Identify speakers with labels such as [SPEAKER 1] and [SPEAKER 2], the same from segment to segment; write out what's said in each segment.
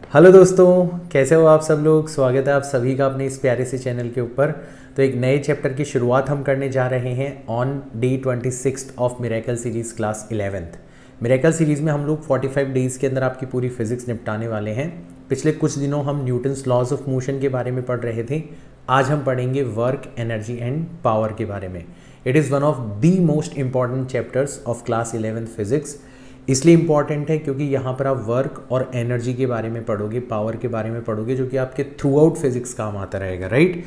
[SPEAKER 1] Hello दोस्तों, कैसे हो आप सब लोग। स्वागत है आप सभी का अपने इस प्यारे से चैनल के ऊपर। तो एक नए चैप्टर की शुरुआत हम करने जा रहे हैं on day 26 of miracle series class 11th। Miracle series में हम लोग 45 डेज़ के अंदर आपकी पूरी फिजिक्स निपटाने वाले हैं। पिछले कुछ दिनों हम न्यूटन्स लॉज ऑफ मोशन के बारे में पढ़ रहे थे। आज हम पढ़ेंगे वर्क, एनर्जी एंड पावर के बारे में। It is one of the most important chapters of class 11th physics. इसलिए इम्पॉर्टेंट है क्योंकि यहाँ पर आप वर्क और एनर्जी के बारे में पढ़ोगे, पावर के बारे में पढ़ोगे, जो कि आपके थ्रू आउट फिजिक्स काम आता रहेगा, राइट।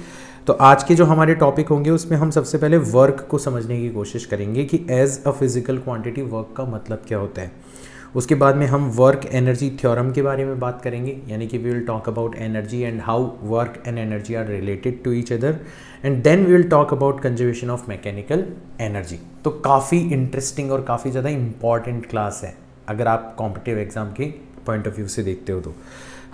[SPEAKER 1] तो आज के जो हमारे टॉपिक होंगे उसमें हम सबसे पहले वर्क को समझने की कोशिश करेंगे कि as a physical quantity work का मतलब क्या होता है। उसके बाद में हम वर्क एनर्जी थ्योरम के बारे में बात करेंगे, यानी कि we will talk about energy and how work and energy are related to each other, and then we will talk about conservation of mechanical energy. तो काफ़ी इंटरेस्टिंग और काफ़ी ज़्यादा इंपॉर्टेंट क्लास है अगर आप कॉम्पिटिटिव एग्जाम के पॉइंट ऑफ व्यू से देखते हो। तो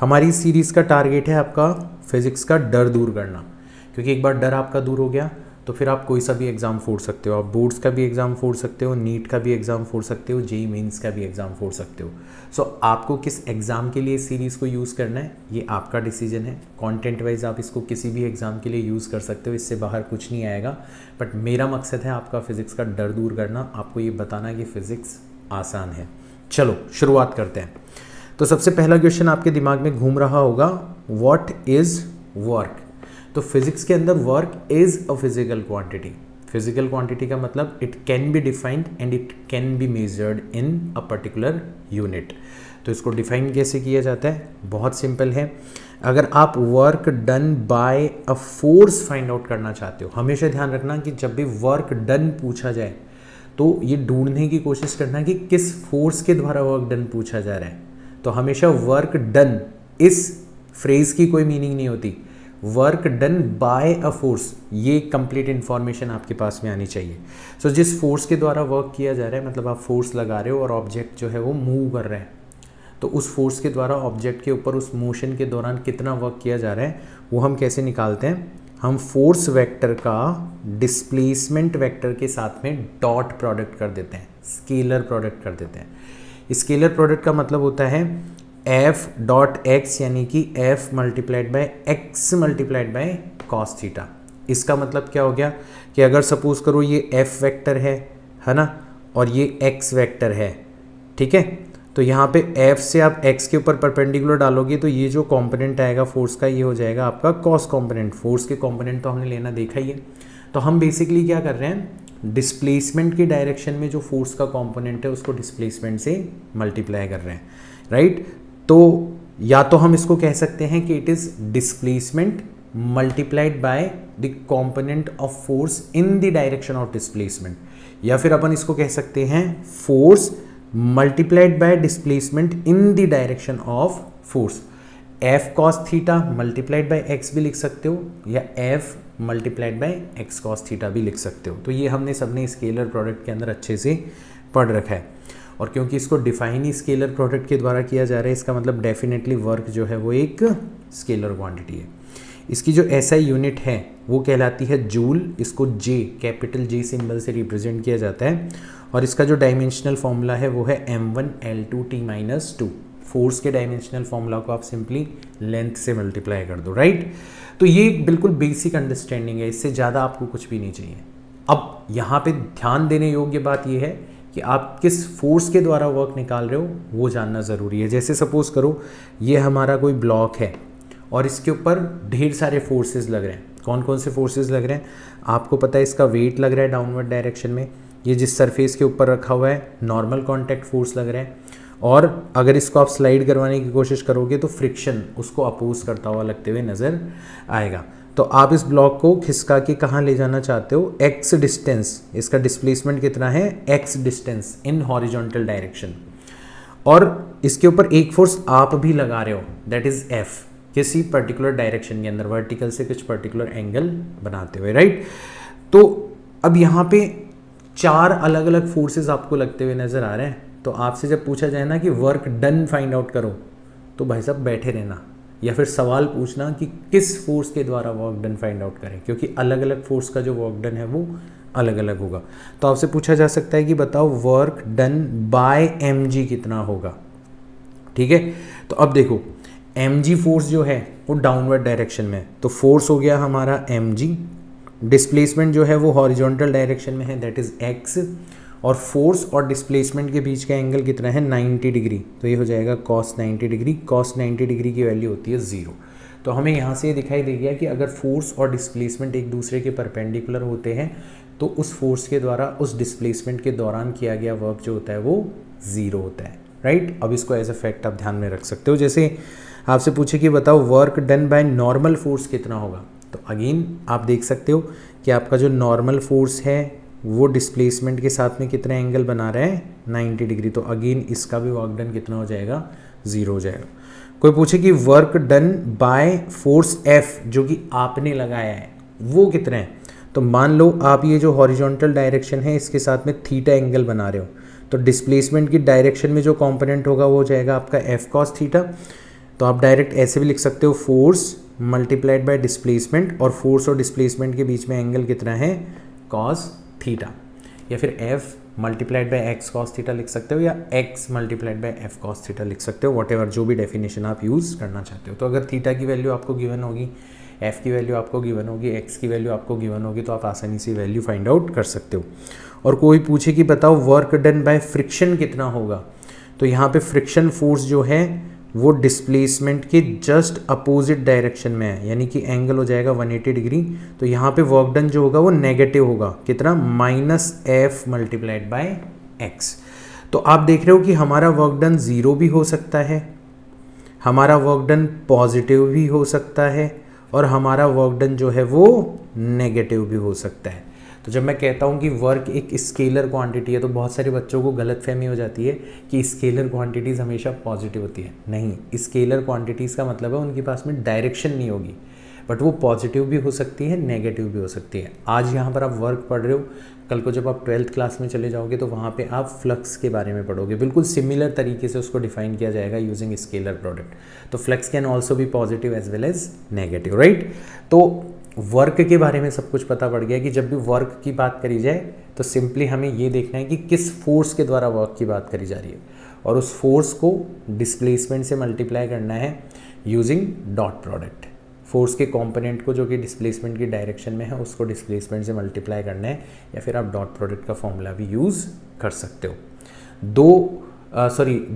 [SPEAKER 1] हमारी सीरीज़ का टारगेट है आपका फिजिक्स का डर दूर करना, क्योंकि एक बार डर आपका दूर हो गया तो फिर आप कोई सा भी एग्ज़ाम फोड़ सकते हो। आप बोर्ड्स का भी एग्ज़ाम फोड़ सकते हो, नीट का भी एग्ज़ाम फोड़ सकते हो, जेईई मेंस का भी एग्ज़ाम फोड़ सकते हो। सो आपको किस एग्ज़ाम के लिए इस सीरीज़ को यूज़ करना है ये आपका डिसीजन है। कंटेंट वाइज आप इसको किसी भी एग्ज़ाम के लिए यूज़ कर सकते हो, इससे बाहर कुछ नहीं आएगा। बट मेरा मकसद है आपका फिज़िक्स का डर दूर करना, आपको ये बताना कि फ़िज़िक्स आसान है। चलो शुरुआत करते हैं। तो सबसे पहला क्वेश्चन आपके दिमाग में घूम रहा होगा, व्हाट इज़ वर्क। तो फिजिक्स के अंदर work is a physical quantity. Physical quantity का मतलब it can be defined and it can be measured in a particular unit. तो इसको डिफाइन कैसे किया जाता है, बहुत सिंपल है। अगर आप work done bye a force find out करना चाहते हो, हमेशा ध्यान रखना कि जब भी वर्क डन पूछा जाए तो ये ढूंढने की कोशिश करना कि किस फोर्स के द्वारा वर्क डन पूछा जा रहा है। तो हमेशा वर्क डन, इस फ्रेज की कोई मीनिंग नहीं होती। Work done bye a force, ये कंप्लीट इन्फॉर्मेशन आपके पास में आनी चाहिए। सो जिस फोर्स के द्वारा वर्क किया जा रहा है, मतलब आप फोर्स लगा रहे हो और ऑब्जेक्ट जो है वो मूव कर रहा है, तो उस फोर्स के द्वारा ऑब्जेक्ट के ऊपर उस मोशन के दौरान कितना वर्क किया जा रहा है वो हम कैसे निकालते हैं। हम फोर्स वेक्टर का डिस्प्लेसमेंट वेक्टर के साथ में डॉट प्रोडक्ट कर देते हैं, स्केलर प्रोडक्ट कर देते हैं। स्केलर प्रोडक्ट का मतलब होता है एफ डॉट एक्स, यानी कि F multiplied by x multiplied by cos theta. इसका मतलब क्या हो गया कि अगर सपोज करो ये एफ वेक्टर है ना, और ये एक्स वेक्टर है, ठीक है। तो यहाँ पे f से आप x के ऊपर परपेंडिकुलर डालोगे तो ये जो कंपोनेंट आएगा फोर्स का, ये हो जाएगा आपका कॉस कंपोनेंट। फोर्स के कंपोनेंट तो हमने लेना देखा ही है। तो हम बेसिकली क्या कर रहे हैं, डिस्प्लेसमेंट की डायरेक्शन में जो फोर्स का कंपोनेंट है उसको डिस्प्लेसमेंट से मल्टीप्लाई कर रहे हैं, राइट। तो या तो हम इसको कह सकते हैं कि it is displacement multiplied by the component of force in the direction of displacement, या फिर अपन इसको कह सकते हैं force multiplied by displacement in the direction of force. F cos theta multiplied by x भी लिख सकते हो, या F multiplied by x cos theta भी लिख सकते हो। तो ये हमने सबने स्केलर प्रोडक्ट के अंदर अच्छे से पढ़ रखा है। और क्योंकि इसको डिफाइन ही स्केलर प्रोडक्ट के द्वारा किया जा रहा है, इसका मतलब डेफिनेटली वर्क जो है वो एक स्केलर क्वांटिटी है। इसकी जो एसआई यूनिट है वो कहलाती है जूल। इसको जे, कैपिटल जे सिंबल से रिप्रेजेंट किया जाता है। और इसका जो डायमेंशनल फॉर्मूला है वो है m1L2T-2। फोर्स के डायमेंशनल फॉर्मूला को आप सिंपली लेंथ से मल्टीप्लाई कर दो, राइट। तो ये एक बिल्कुल बेसिक अंडरस्टैंडिंग है, इससे ज़्यादा आपको कुछ भी नहीं चाहिए। अब यहाँ पे ध्यान देने योग्य बात ये है कि आप किस फोर्स के द्वारा वर्क निकाल रहे हो वो जानना ज़रूरी है। जैसे सपोज करो ये हमारा कोई ब्लॉक है और इसके ऊपर ढेर सारे फोर्सेस लग रहे हैं। कौन कौन से फोर्सेस लग रहे हैं आपको पता है। इसका वेट लग रहा है डाउनवर्ड डायरेक्शन में, ये जिस सरफेस के ऊपर रखा हुआ है नॉर्मल कांटेक्ट फोर्स लग रहा है, और अगर इसको आप स्लाइड करवाने की कोशिश करोगे तो फ्रिक्शन उसको अपोज करता हुआ लगते हुए नज़र आएगा। तो आप इस ब्लॉक को खिसका के कहाँ ले जाना चाहते हो, एक्स डिस्टेंस, इसका डिस्प्लेसमेंट कितना है, x distance in horizontal direction, और इसके ऊपर एक फोर्स आप भी लगा रहे हो, दैट इज एफ, किसी पर्टिकुलर डायरेक्शन के अंदर वर्टिकल से कुछ पर्टिकुलर एंगल बनाते हुए, राइट। तो अब यहाँ पे चार अलग अलग फोर्सेस आपको लगते हुए नजर आ रहे हैं। तो आपसे जब पूछा जाए ना कि वर्क डन फाइंड आउट करो, तो भाई साहब बैठे रहना, या फिर सवाल पूछना कि किस फोर्स के द्वारा वर्क डन फाइंड आउट करें, क्योंकि अलग अलग फोर्स का जो वर्क डन है वो अलग अलग होगा। तो आपसे पूछा जा सकता है कि बताओ वर्क डन बाय mg कितना होगा, ठीक है। तो अब देखो mg फोर्स जो है वो डाउनवर्ड डायरेक्शन में है, तो फोर्स हो गया हमारा mg, डिस्प्लेसमेंट जो है वो हॉरिजॉन्टल डायरेक्शन में है, दैट इज x, और फोर्स और डिस्प्लेसमेंट के बीच का एंगल कितना है 90 डिग्री, तो ये हो जाएगा cos 90 डिग्री। cos 90 डिग्री की वैल्यू होती है 0। तो हमें यहाँ से ये दिखाई दे गया कि अगर फोर्स और डिस्प्लेसमेंट एक दूसरे के परपेंडिकुलर होते हैं तो उस फोर्स के द्वारा उस डिस्प्लेसमेंट के दौरान किया गया वर्क जो होता है वो 0 होता है, राइट। अब इसको एज ए फैक्ट आप ध्यान में रख सकते हो। जैसे आपसे पूछे कि बताओ work done by normal force कितना होगा, तो अगेन आप देख सकते हो कि आपका जो नॉर्मल फोर्स है वो डिस्प्लेसमेंट के साथ में कितना एंगल बना रहा है 90 डिग्री, तो अगेन इसका भी वर्क डन कितना हो जाएगा 0 हो जाएगा। कोई पूछे कि work done by force F जो कि आपने लगाया है वो कितना है, तो मान लो आप ये जो हॉरिजॉन्टल डायरेक्शन है इसके साथ में थीटा एंगल बना रहे हो, तो डिस्प्लेसमेंट की डायरेक्शन में जो कंपोनेंट होगा वो हो जाएगा आपका F cos थीटा। तो आप डायरेक्ट ऐसे भी लिख सकते हो फोर्स मल्टीप्लाइड बाय डिस्प्लेसमेंट, और फोर्स और डिस्प्लेसमेंट के बीच में एंगल कितना है cos थीटा, या फिर F multiplied by x cos theta लिख सकते हो, या x multiplied by f cos theta लिख सकते हो, वॉटेवर जो भी डेफिनेशन आप यूज़ करना चाहते हो। तो अगर थीटा की वैल्यू आपको गिवन होगी, f की वैल्यू आपको गिवन होगी, x की वैल्यू आपको गिवन होगी, तो आप आसानी से वैल्यू फाइंड आउट कर सकते हो। और कोई पूछे कि बताओ वर्क डन बाय फ्रिक्शन कितना होगा, तो यहाँ पे फ्रिक्शन फोर्स जो है वो डिस्प्लेसमेंट के जस्ट अपोजिट डायरेक्शन में है, यानी कि एंगल हो जाएगा 180 डिग्री, तो यहाँ पे वर्क डन जो होगा वो नेगेटिव होगा, कितना -f मल्टीप्लाइड बाय x। तो आप देख रहे हो कि हमारा वर्क डन 0 भी हो सकता है, हमारा वर्क डन पॉजिटिव भी हो सकता है, और हमारा वर्क डन जो है वो नेगेटिव भी हो सकता है। तो जब मैं कहता हूँ कि वर्क एक स्केलर क्वांटिटी है तो बहुत सारे बच्चों को गलतफहमी हो जाती है कि स्केलर क्वांटिटीज़ हमेशा पॉजिटिव होती है। नहीं, स्केलर क्वांटिटीज़ का मतलब है उनके पास में डायरेक्शन नहीं होगी, बट वो पॉजिटिव भी हो सकती है, नेगेटिव भी हो सकती है। आज यहाँ पर आप वर्क पढ़ रहे हो, कल को जब आप 12th क्लास में चले जाओगे तो वहाँ पे आप फ्लक्स के बारे में पढ़ोगे, बिल्कुल सिमिलर तरीके से उसको डिफाइन किया जाएगा यूजिंग स्केलर प्रोडक्ट। तो फ्लक्स कैन ऑल्सो भी positive as well as negative, right. तो वर्क के बारे में सब कुछ पता पड़ गया कि जब भी वर्क की बात करी जाए तो सिंपली हमें ये देखना है कि किस फोर्स के द्वारा वर्क की बात करी जा रही है, और उस फोर्स को डिस्प्लेसमेंट से मल्टीप्लाई करना है यूजिंग डॉट प्रोडक्ट। फोर्स के कंपोनेंट को जो कि डिस्प्लेसमेंट की डायरेक्शन में है उसको डिस्प्लेसमेंट से मल्टीप्लाई करना है, या फिर आप डॉट प्रोडक्ट का फॉर्मूला भी यूज़ कर सकते हो।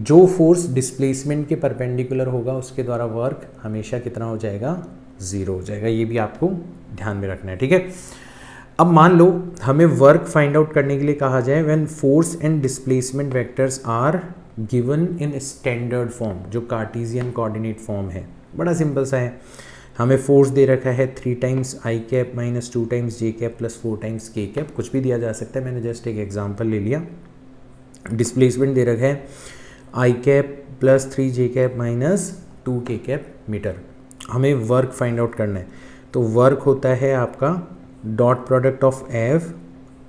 [SPEAKER 1] जो फोर्स डिस्प्लेसमेंट के परपेंडिकुलर होगा उसके द्वारा वर्क हमेशा कितना हो जाएगा 0 हो जाएगा, ये भी आपको ध्यान में रखना है, ठीक है। अब मान लो हमें वर्क फाइंड आउट करने के लिए कहा जाए when force and displacement vectors are given in standard form, जो कार्टेशियन कोऑर्डिनेट फॉर्म है। बड़ा सिंपल सा है, हमें फोर्स दे रखा है 3 times i cap minus 2 times j cap plus 4 times k cap, कुछ भी दिया जा सकता है, मैंने जस्ट एक एग्जांपल ले लिया। डिस्प्लेसमेंट दे रखा है i cap plus 3 j cap minus 2 k cap metre. हमें वर्क फाइंड आउट करना है, तो वर्क होता है आपका dot product of f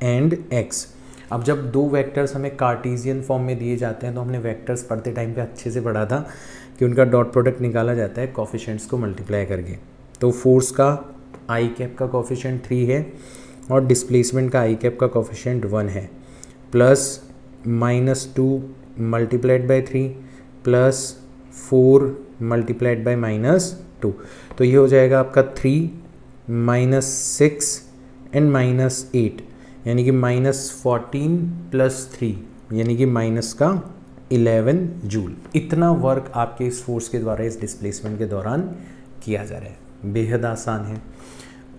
[SPEAKER 1] and x। अब जब दो वेक्टर्स हमें कार्टेशियन फॉर्म में दिए जाते हैं तो हमने वेक्टर्स पढ़ते टाइम पे अच्छे से पढ़ा था कि उनका डॉट प्रोडक्ट निकाला जाता है कोफिशिएंट्स को मल्टीप्लाई करके। तो फोर्स का i कैप का कोफिशिएंट 3 है और डिस्प्लेसमेंट का i कैप का कोफिशिएंट 1 है, plus -2 multiplied by 3 plus 4 multiplied by -2, तो ये हो जाएगा आपका 3 -6 एंड -8, यानी कि -14 प्लस 3 यानी कि माइनस का 11 जूल। इतना वर्क आपके इस फोर्स के द्वारा इस डिस्प्लेसमेंट के दौरान किया जा रहा है, बेहद आसान है।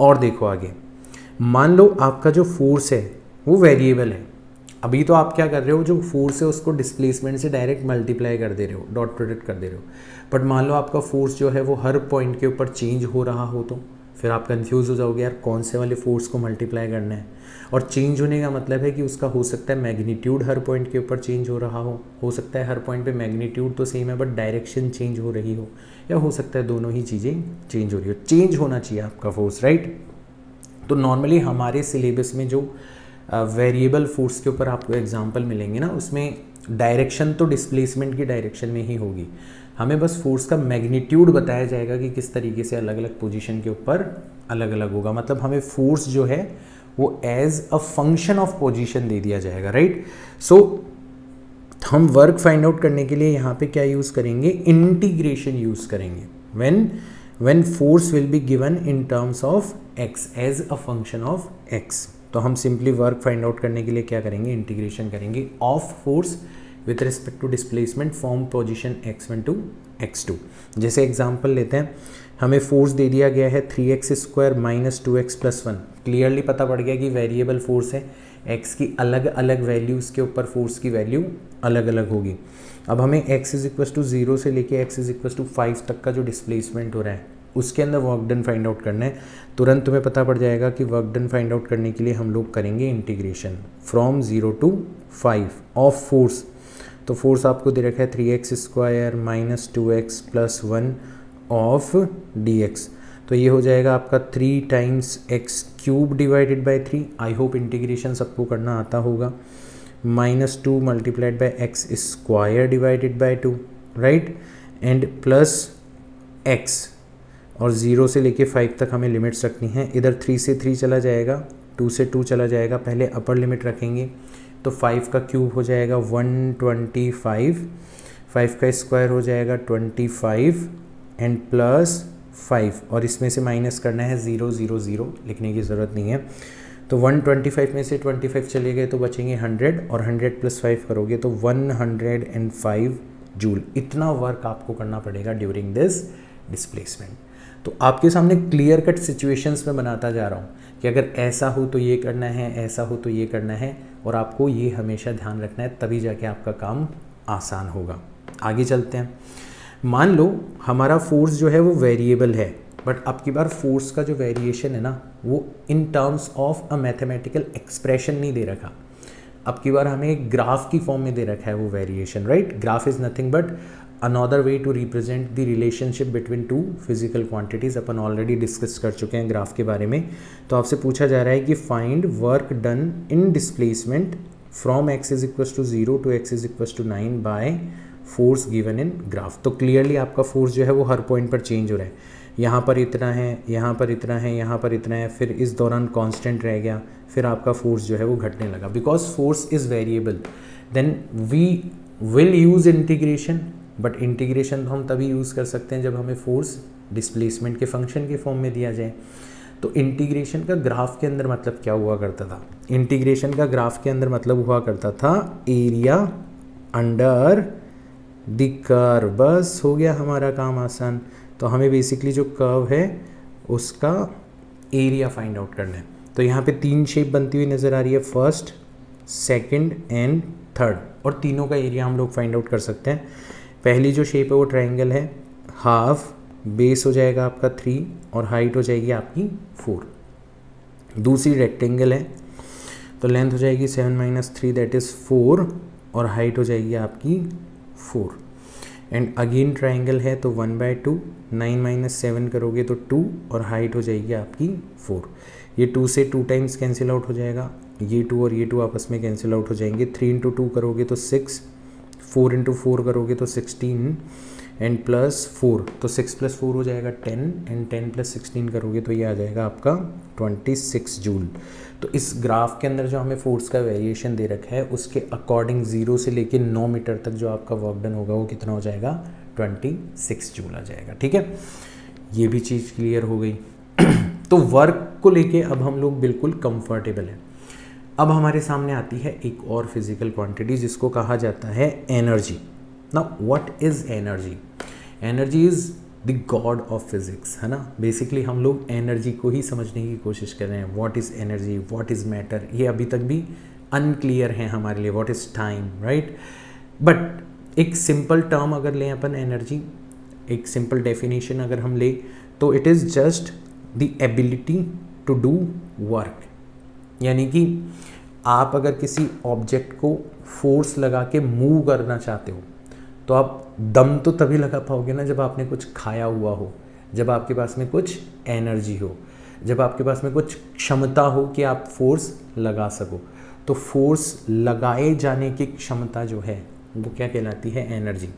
[SPEAKER 1] और देखो आगे, मान लो आपका जो फोर्स है वो वेरिएबल है। अभी तो आप क्या कर रहे हो, जो फोर्स है उसको डिस्प्लेसमेंट से डायरेक्ट मल्टीप्लाई कर दे रहे हो, डॉट प्रोडक्ट कर दे रहे हो। बट मान लो आपका फोर्स जो है वो हर पॉइंट के ऊपर चेंज हो रहा हो, तो फिर आप कंफ्यूज हो जाओगे यार कौन से वाले फोर्स को मल्टीप्लाई करना है। और चेंज होने का मतलब है कि उसका हो सकता है मैग्नीट्यूड हर पॉइंट के ऊपर चेंज हो रहा हो सकता है हर पॉइंट पे मैग्नीट्यूड तो सेम है बट डायरेक्शन चेंज हो रही हो, या हो सकता है दोनों ही चीज़ें चेंज हो रही हो। चेंज होना चाहिए आपका फोर्स, राइट। तो नॉर्मली हमारे सिलेबस में जो वेरिएबल फोर्स के ऊपर आपको एग्जाम्पल मिलेंगे ना, उसमें डायरेक्शन तो डिस्प्लेसमेंट की डायरेक्शन में ही होगी। हमें बस फोर्स का मैग्नीट्यूड बताया जाएगा कि किस तरीके से अलग अलग पोजीशन के ऊपर अलग अलग होगा। मतलब हमें फोर्स जो है वो as a function of position दे दिया जाएगा, राइट। सो हम वर्क फाइंड आउट करने के लिए यहाँ पे क्या यूज़ करेंगे, इंटीग्रेशन यूज़ करेंगे। When force will be given in terms of x as a function of x, तो हम सिंपली वर्क फाइंड आउट करने के लिए क्या करेंगे, इंटीग्रेशन करेंगे of force with respect to displacement from position x1 to x2। जैसे एग्जाम्पल लेते हैं, हमें फोर्स दे दिया गया है 3x² minus 2x plus 1। Clearly पता पड़ गया कि वेरिएबल फोर्स है, x की अलग अलग वैल्यूज़ के ऊपर फोर्स की वैल्यू अलग अलग होगी। अब हमें x = 0 से लेके x = 5 तक का जो डिस्प्लेसमेंट हो रहा है उसके अंदर वर्क डन फाइंड आउट करना है। तुरंत तुम्हें पता पड़ जाएगा कि वर्क डन फाइंड आउट करने के लिए हम लोग करेंगे integration from 0 to 5 of force. तो फोर्स आपको दे रखा है 3x² minus 2x plus 1 of dx, तो ये हो जाएगा आपका 3 times x³ divided by 3। I hope integration सबको करना आता होगा। Minus 2 multiplied by x² divided by 2, right, and plus x, और 0 से लेके 5 तक हमें लिमिट्स रखनी है। इधर 3 से 3 चला जाएगा, 2 से 2 चला जाएगा, पहले अपर लिमिट रखेंगे तो 5 का क्यूब हो जाएगा 125, 5 का स्क्वायर हो जाएगा 25 एंड प्लस 5, और इसमें से माइनस करना है 0 0 0, लिखने की ज़रूरत नहीं है। तो 125 में से 25 चले गए तो बचेंगे 100, और 100 + 5 करोगे तो 105 जूल। इतना वर्क आपको करना पड़ेगा ड्यूरिंग दिस डिस्प्लेसमेंट। तो आपके सामने क्लियर कट सिचुएशंस में बनाता जा रहा हूँ कि अगर ऐसा हो तो ये करना है, ऐसा हो तो ये करना है, और आपको ये हमेशा ध्यान रखना है, तभी जाके आपका काम आसान होगा। आगे चलते हैं। मान लो हमारा फोर्स जो है वो वेरिएबल है, बट अब की बार फोर्स का जो वेरिएशन है ना वो इन terms of a mathematical expression नहीं दे रखा। अब की बार हमें एक ग्राफ की फॉर्म में दे रखा है वो variation, right. Graph is nothing but another way to represent the relationship between two physical quantities. अपन ऑलरेडी डिस्कस कर चुके हैं ग्राफ के बारे में। तो आपसे पूछा जा रहा है कि find work done in displacement from x = 0 to x = 9 by force given in graph. तो क्लियरली आपका फोर्स जो है वो हर पॉइंट पर चेंज हो रहा है। यहाँ पर इतना है, यहाँ पर इतना है, यहाँ पर इतना है, फिर इस दौरान कांस्टेंट रह गया, फिर आपका फोर्स जो है वो घटने लगा। Because force is variable then we will use integration, but integration तो हम तभी यूज़ कर सकते हैं जब हमें फोर्स डिस्प्लेसमेंट के फंक्शन के फॉर्म में दिया जाए। तो इंटीग्रेशन का ग्राफ के अंदर मतलब क्या हुआ करता था, इंटीग्रेशन का ग्राफ के अंदर मतलब हुआ करता था एरिया अंडर द कर्व। बस हो गया हमारा काम आसान। तो हमें बेसिकली जो कर्व है उसका एरिया फाइंड आउट करना है। तो यहाँ पे 3 शेप बनती हुई नज़र आ रही है, फर्स्ट, सेकंड एंड थर्ड, और तीनों का एरिया हम लोग फाइंड आउट कर सकते हैं। पहली जो शेप है वो ट्रायंगल है, हाफ, बेस हो जाएगा आपका 3 और हाइट हो जाएगी आपकी 4। दूसरी रेक्टेंगल है तो लेंथ हो जाएगी 7 - 3 दैट इज़ 4, और हाइट हो जाएगी आपकी 4। एंड अगेन ट्रायंगल है तो 1/2, 9 - 7 करोगे तो 2, और हाइट हो जाएगी आपकी 4। ये 2 से 2 टाइम्स कैंसिल आउट हो जाएगा, ये 2 और ये 2 आपस में कैंसिल आउट हो जाएंगे। 3 × 2 करोगे तो 6, 4 × 4 करोगे तो 16 एंड प्लस 4, तो 6 + 4 हो जाएगा 10, एंड 10 + 16 करोगे तो ये आ जाएगा आपका 26 जूल। तो इस ग्राफ के अंदर जो हमें फोर्स का वेरिएशन दे रखा है उसके अकॉर्डिंग 0 से लेके 9 मीटर तक जो आपका वर्क डन होगा वो कितना हो जाएगा, 26 जूल आ जाएगा। ठीक है, ये भी चीज़ क्लियर हो गई। तो वर्क को लेके अब हम लोग बिल्कुल कंफर्टेबल हैं। अब हमारे सामने आती है एक और फिजिकल क्वांटिटी जिसको कहा जाता है energy. Now what is energy? Energy is the God of physics, है ना। बेसिकली हम लोग एनर्जी को ही समझने की कोशिश कर रहे हैं। What is energy, what is matter, ये अभी तक भी अनक्लियर है हमारे लिए। What is time, right. But एक सिंपल टर्म अगर लें अपन एनर्जी, एक सिंपल डेफिनेशन अगर हम लें तो it is just the ability to do work. यानी कि आप अगर किसी ऑब्जेक्ट को फोर्स लगा के मूव करना चाहते हो तो आप दम तो तभी लगा पाओगे ना जब आपने कुछ खाया हुआ हो, जब आपके पास में कुछ एनर्जी हो, जब आपके पास में कुछ क्षमता हो कि आप फोर्स लगा सको। तो फोर्स लगाए जाने की क्षमता जो है वो क्या कहलाती है, एनर्जी।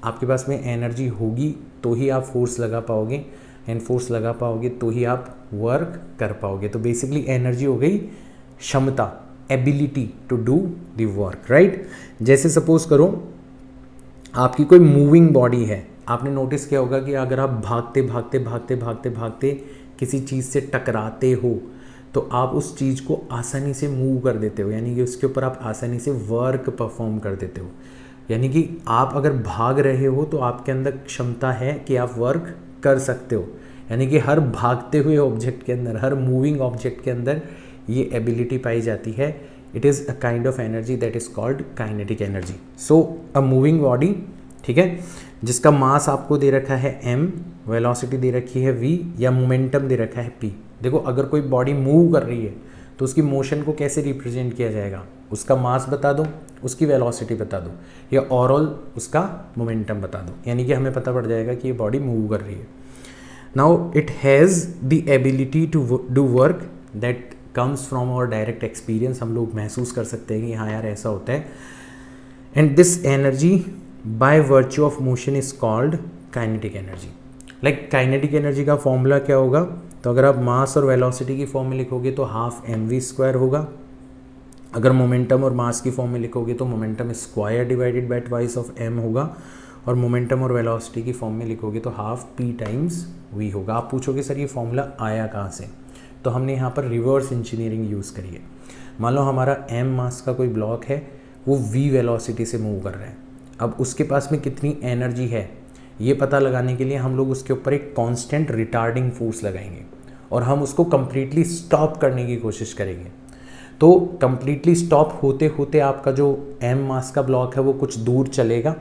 [SPEAKER 1] आपके पास में एनर्जी होगी तो ही आप फोर्स लगा पाओगे, एंड फोर्स लगा पाओगे तो ही आप वर्क कर पाओगे। तो बेसिकली एनर्जी हो गई क्षमता, ability to do the work, right. जैसे सपोज करो आपकी कोई मूविंग बॉडी है, आपने नोटिस किया होगा कि अगर आप भागते भागते भागते भागते भागते किसी चीज़ से टकराते हो तो आप उस चीज़ को आसानी से मूव कर देते हो, यानी कि उसके ऊपर आप आसानी से वर्क परफॉर्म कर देते हो। यानी कि आप अगर भाग रहे हो तो आपके अंदर क्षमता है कि आप वर्क कर सकते हो। यानी कि हर भागते हुए ऑब्जेक्ट के अंदर, हर मूविंग ऑब्जेक्ट के अंदर ये एबिलिटी पाई जाती है। It is a kind of energy that is called kinetic energy. So a moving body, ठीक है, जिसका मास आपको दे रखा है m, वेलोसिटी दे रखी है v, या मोमेंटम दे रखा है p। देखो अगर कोई बॉडी मूव कर रही है तो उसकी मोशन को कैसे रिप्रेजेंट किया जाएगा, उसका मास बता दो, उसकी वेलोसिटी बता दो, या ओवरऑल उसका मोमेंटम बता दो, यानी कि हमें पता पड़ जाएगा कि ये बॉडी मूव कर रही है। Now it has the ability to do work that comes from our direct experience. हम लोग महसूस कर सकते हैं कि हाँ यार ऐसा होता है। And this energy by virtue of motion is called kinetic energy. Like kinetic energy का फॉर्मूला क्या होगा, तो अगर आप मास और वेलोसिटी की फॉर्म में लिखोगे तो हाफ mv² होगा। अगर मोमेंटम और मास की फॉर्म में लिखोगे तो momentum square divided by twice of m होगा, और मोमेंटम और वेलोसिटी की फॉर्म में लिखोगे तो हाफ p टाइम्स v होगा। आप पूछोगे सर ये फॉर्मूला आया कहाँ से, तो हमने यहाँ पर रिवर्स इंजीनियरिंग यूज़ करी है। मान लो हमारा m मास का कोई ब्लॉक है, वो v वेलोसिटी से मूव कर रहा है। अब उसके पास में कितनी एनर्जी है ये पता लगाने के लिए हम लोग उसके ऊपर एक कांस्टेंट रिटार्डिंग फोर्स लगाएंगे और हम उसको कम्प्लीटली स्टॉप करने की कोशिश करेंगे। तो कम्प्लीटली स्टॉप होते होते आपका जो m मास का ब्लॉक है वो कुछ दूर चलेगा,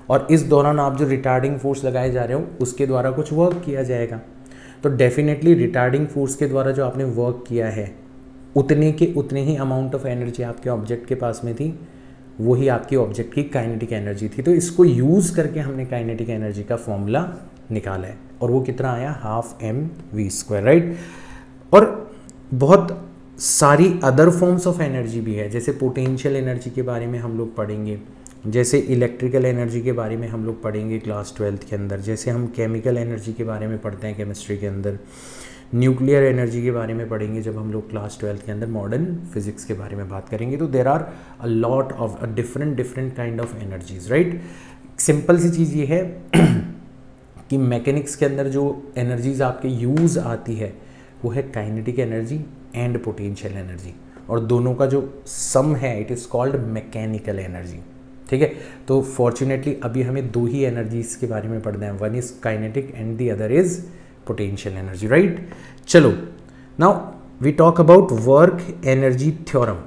[SPEAKER 1] और इस दौरान आप जो रिटार्डिंग फोर्स लगाए जा रहे हो उसके द्वारा कुछ वर्क किया जाएगा। तो डेफिनेटली रिटार्डिंग फोर्स के द्वारा जो आपने वर्क किया है उतने ही अमाउंट ऑफ एनर्जी आपके ऑब्जेक्ट के पास में थी, वही आपकी ऑब्जेक्ट की काइनेटिक एनर्जी थी। तो इसको यूज़ करके हमने काइनेटिक एनर्जी का फॉर्मूला निकाला है, और वो कितना आया, हाफ mv², राइट। और बहुत सारी अदर फॉर्म्स ऑफ एनर्जी भी है, जैसे पोटेंशियल एनर्जी के बारे में हम लोग पढ़ेंगे, जैसे इलेक्ट्रिकल एनर्जी के बारे में हम लोग पढ़ेंगे क्लास 12th के अंदर, जैसे हम केमिकल एनर्जी के बारे में पढ़ते हैं केमिस्ट्री के अंदर, न्यूक्लियर एनर्जी के बारे में पढ़ेंगे जब हम लोग क्लास 12th के अंदर मॉडर्न फिजिक्स के बारे में बात करेंगे। तो there are a lot of a different kind of energies, right. Simple सी चीज़ ये है कि मैकेनिक्स के अंदर जो एनर्जीज आपके यूज़ आती है वो है kinetic energy and potential energy, और दोनों का जो सम है it is called mechanical energy, ठीक है। तो फॉर्चुनेटली अभी हमें दो ही एनर्जीज के बारे में पढ़ना है, one is kinetic and the other is potential energy, right? चलो, now we talk about work energy theorem.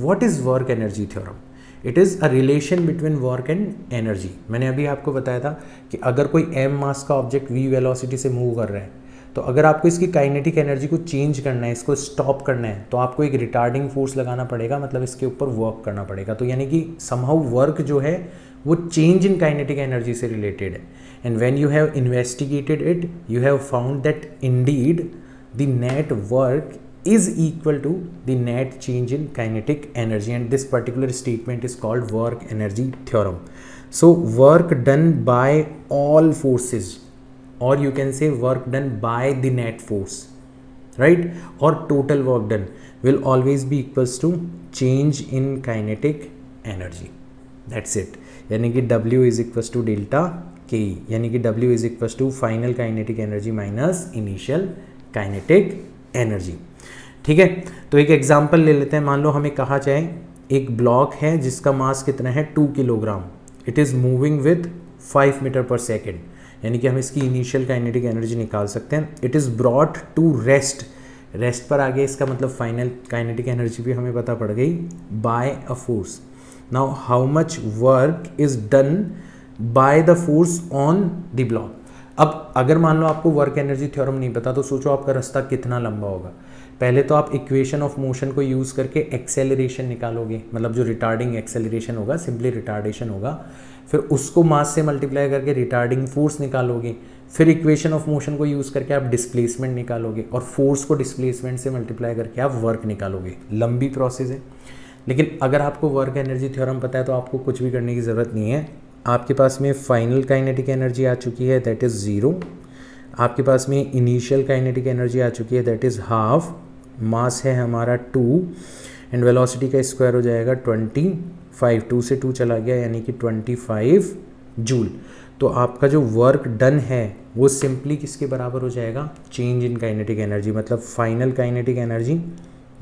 [SPEAKER 1] What is work energy theorem? It is a relation between work and energy. मैंने अभी आपको बताया था कि अगर कोई m मास का ऑब्जेक्ट v वेलोसिटी से मूव कर रहा है, तो अगर आपको इसकी काइनेटिक एनर्जी को चेंज करना है, इसको स्टॉप करना है, तो आपको एक रिटार्डिंग फोर्स लगाना पड़ेगा, मतलब इसके ऊपर वर्क करना पड़ेगा। तो यानी कि समहाउ वर्क जो है वो चेंज इन काइनेटिक एनर्जी से रिलेटेड है। And when you have investigated it, you have found that Indeed the net work is equal to the net change in kinetic energy, and this particular statement is called work energy theorem. So work done by all forces, or you can say work done by the net force, right, or total work done will always be equals to change in kinetic energy. That's it. यानी कि W is equals to delta K, यानी कि W is equals to final kinetic energy minus initial kinetic energy. ठीक है, तो एक example ले लेते हैं। मान लो हमें कहा जाए एक ब्लॉक है जिसका मास कितना है 2 kilogram, it is moving with 5 metre per second, यानी कि हम इसकी इनिशियल काइनेटिक एनर्जी निकाल सकते हैं। It is brought to rest, rest पर आ गया, इसका मतलब फाइनल काइनेटिक एनर्जी भी हमें पता पड़ गई, by a force. Now how much work is done by the force on the block. अब अगर मान लो आपको वर्क एनर्जी थ्योरम नहीं पता, तो सोचो आपका रास्ता कितना लंबा होगा। पहले तो आप इक्वेशन ऑफ मोशन को यूज़ करके एक्सेलरेशन निकालोगे, मतलब जो रिटार्डिंग एक्सेलरेशन होगा सिंपली रिटार्डेशन होगा, फिर उसको मास से मल्टीप्लाई करके रिटार्डिंग फोर्स निकालोगे, फिर इक्वेशन ऑफ मोशन को यूज़ करके आप डिस्प्लेसमेंट निकालोगे, और फोर्स को डिस्प्लेसमेंट से मल्टीप्लाई करके आप वर्क निकालोगे। लंबी प्रोसेस है, लेकिन अगर आपको वर्क एनर्जी थ्योरम पता है तो आपको कुछ भी करने की ज़रूरत नहीं है। आपके पास में फाइनल काइनेटिक एनर्जी आ चुकी है, दैट इज़ 0। आपके पास में इनिशियल काइनेटिक एनर्जी आ चुकी है, दैट इज़ हाफ। मास है हमारा 2, एंड वेलोसिटी का स्क्वायर हो जाएगा 25, 2 से 2 चला गया यानी कि 25 जूल। तो आपका जो वर्क डन है वो सिंपली किसके बराबर हो जाएगा, चेंज इन काइनेटिक एनर्जी, मतलब final kinetic energy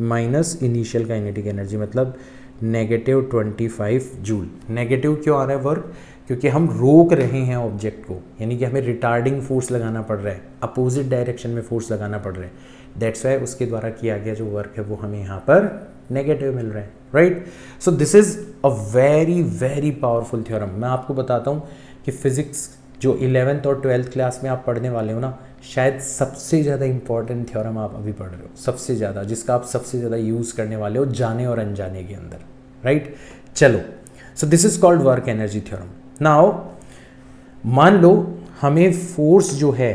[SPEAKER 1] minus initial kinetic energy, मतलब -25 जूल। नेगेटिव क्यों आ रहा है वर्क, क्योंकि हम रोक रहे हैं ऑब्जेक्ट को, यानी कि हमें रिटार्डिंग फोर्स लगाना पड़ रहा है, अपोजिट डायरेक्शन में फोर्स लगाना पड़ रहा है, दैट्स वाई उसके द्वारा किया गया जो वर्क है वो हमें यहाँ पर नेगेटिव मिल रहा है, right. So this is a very very powerful theorem. मैं आपको बताता हूँ कि फिजिक्स जो 11th और 12th क्लास में आप पढ़ने वाले हो ना, शायद सबसे ज़्यादा इंपॉर्टेंट थ्योरम आप अभी पढ़ रहे हो, सबसे ज़्यादा, जिसका आप सबसे ज़्यादा यूज़ करने वाले हो जाने और अनजाने के अंदर, राइट। चलो, so this is called work energy theorem. Now मान लो हमें फोर्स जो है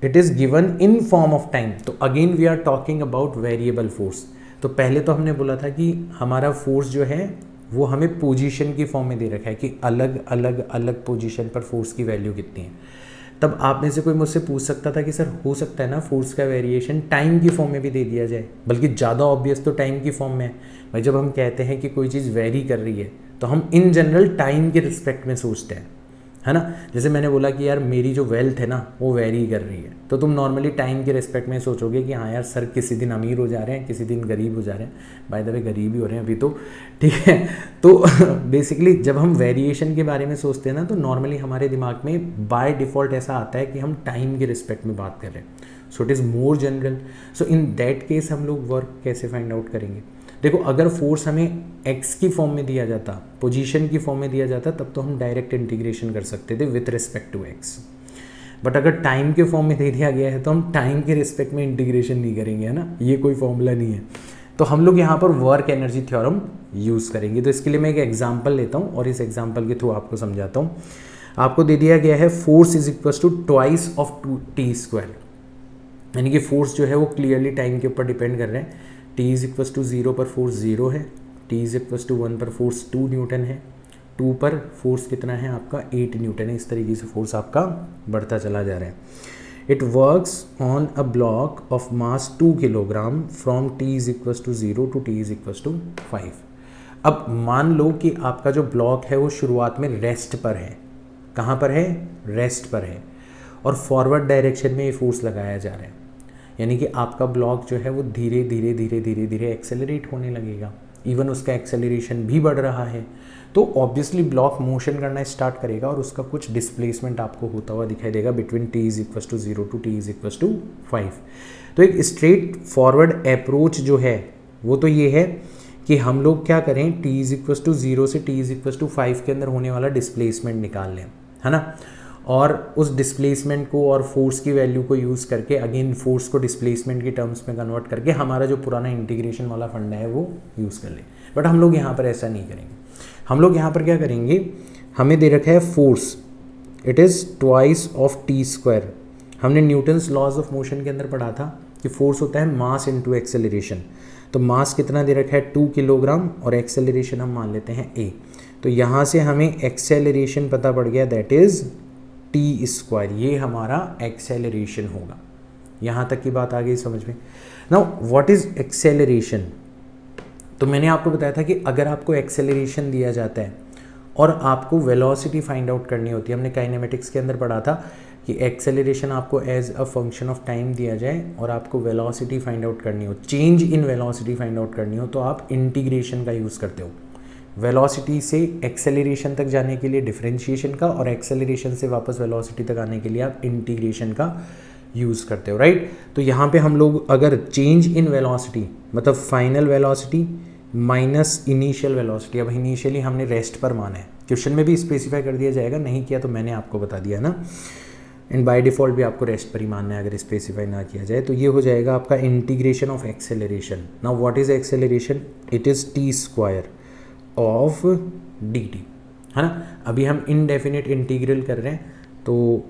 [SPEAKER 1] it is given in form of time, तो again we are talking about variable force. तो पहले तो हमने बोला था कि हमारा फोर्स जो है वो हमें पोजीशन की फॉर्म में दे रखा है कि अलग अलग अलग पोजीशन पर फोर्स की वैल्यू कितनी है। तब आप में से कोई मुझसे पूछ सकता था कि सर हो सकता है ना फोर्स का वेरिएशन टाइम की फॉर्म में भी दे दिया जाए, बल्कि ज़्यादा ऑब्वियस तो टाइम की फॉर्म में है। भाई जब हम कहते हैं कि कोई चीज़ वेरी कर रही है तो हम इन जनरल टाइम के रिस्पेक्ट में सोचते हैं, है ना। जैसे मैंने बोला कि यार मेरी जो वेल्थ है ना वो वेरी कर रही है, तो तुम नॉर्मली टाइम के रिस्पेक्ट में सोचोगे कि हाँ यार सर किसी दिन अमीर हो जा रहे हैं, किसी दिन गरीब हो जा रहे हैं, बाय द वे गरीब ही हो रहे हैं अभी तो, ठीक है। तो बेसिकली जब हम वेरिएशन के बारे में सोचते हैं ना तो नॉर्मली हमारे दिमाग में बाय डिफ़ॉल्ट ऐसा आता है कि हम टाइम के रिस्पेक्ट में बात कर रहे हैं, so it is more general. So in that case हम लोग वर्क कैसे फाइंड आउट करेंगे। देखो अगर फोर्स हमें एक्स की फॉर्म में दिया जाता, पोजीशन की फॉर्म में दिया जाता, तब तो हम डायरेक्ट इंटीग्रेशन कर सकते थे with respect to x. But अगर टाइम के फॉर्म में दे दिया गया है तो हम टाइम के रिस्पेक्ट में इंटीग्रेशन नहीं करेंगे, है ना, ये कोई फॉर्मूला नहीं है। तो हम लोग यहाँ पर वर्क एनर्जी थ्योरम यूज़ करेंगे। तो इसके लिए मैं एक एग्जाम्पल लेता हूँ और इस एग्जाम्पल के थ्रू आपको समझाता हूँ। आपको दे दिया गया है force is equal to twice of t square, यानी कि फोर्स जो है वो क्लियरली टाइम के ऊपर डिपेंड कर रहे हैं। t इज इक्वल टू 0 पर फोर्स 0 है, t इज इक्वल टू 1 पर फोर्स 2 न्यूटन है, 2 पर फोर्स कितना है आपका 8 न्यूटन है। इस तरीके से फोर्स आपका बढ़ता चला जा रहा है। It works on a block of mass 2 kilogram from t is equal to 0 to t is equal to 5। अब मान लो कि आपका जो ब्लॉक है वो शुरुआत में रेस्ट पर है। कहाँ पर है, रेस्ट पर है, और फॉरवर्ड डायरेक्शन में ये फोर्स लगाया जा रहा है, यानी कि आपका ब्लॉक जो है वो धीरे धीरे धीरे धीरे धीरे एक्सेलरेट होने लगेगा, इवन उसका एक्सेलरेशन भी बढ़ रहा है। तो ऑब्वियसली ब्लॉक मोशन करना स्टार्ट करेगा और उसका कुछ डिस्प्लेसमेंट आपको होता हुआ दिखाई देगा between t is equal to 0 to t is equal to 5। तो एक स्ट्रेट फॉरवर्ड अप्रोच जो है वो तो ये है कि हम लोग क्या करें, t इज इक्वल टू 0 से t इज इक्वल टू 5 के अंदर होने वाला डिस्प्लेसमेंट निकाल लें, है ना, और उस डिस्प्लेसमेंट को और फोर्स की वैल्यू को यूज़ करके अगेन फोर्स को डिस्प्लेसमेंट की टर्म्स में कन्वर्ट करके हमारा जो पुराना इंटीग्रेशन वाला फंडा है वो यूज़ कर ले। बट हम लोग यहाँ पर ऐसा नहीं करेंगे। हम लोग यहाँ पर क्या करेंगे, हमें दे रखा है force it is twice of t square. हमने न्यूटन्स लॉज ऑफ मोशन के अंदर पढ़ा था कि फोर्स होता है मास इनटू एक्सेलरेशन। तो मास कितना दे रखा है 2 किलोग्राम और एक्सेलरेशन हम मान लेते हैं a। तो यहाँ से हमें एक्सेलरेशन पता पड़ गया, दैट इज़ टी स्क्वायर, ये हमारा एक्सेलरेशन होगा। यहाँ तक की बात आ गई समझ में। Now what is acceleration. तो मैंने आपको बताया था कि अगर आपको एक्सेलरेशन दिया जाता है और आपको वेलोसिटी फाइंड आउट करनी होती है, हमने काइनेमेटिक्स के अंदर पढ़ा था कि एक्सेलरेशन आपको as a function of time दिया जाए और आपको वेलोसिटी फाइंड आउट करनी हो, change in velocity find out करनी हो, तो आप इंटीग्रेशन का यूज़ करते हो। वेलोसिटी से एक्सेलरेशन तक जाने के लिए डिफरेंशिएशन का, और एक्सेलरेशन से वापस वेलोसिटी तक आने के लिए आप इंटीग्रेशन का यूज़ करते हो, राइट। तो यहाँ पे हम लोग अगर चेंज इन वेलोसिटी मतलब final velocity minus initial velocity, अब इनिशियली हमने रेस्ट पर माना है, क्वेश्चन में भी स्पेसिफाई कर दिया जाएगा, नहीं किया तो मैंने आपको बता दिया ना, एंड बाय डिफ़ॉल्ट भी आपको रेस्ट पर ही मानना है अगर स्पेसिफाई ना किया जाए। तो ये हो जाएगा आपका integration of acceleration. Now what is acceleration, it is T square of dt, है ना। अभी हम इनडेफिनिट इंटीग्रल कर रहे हैं, तो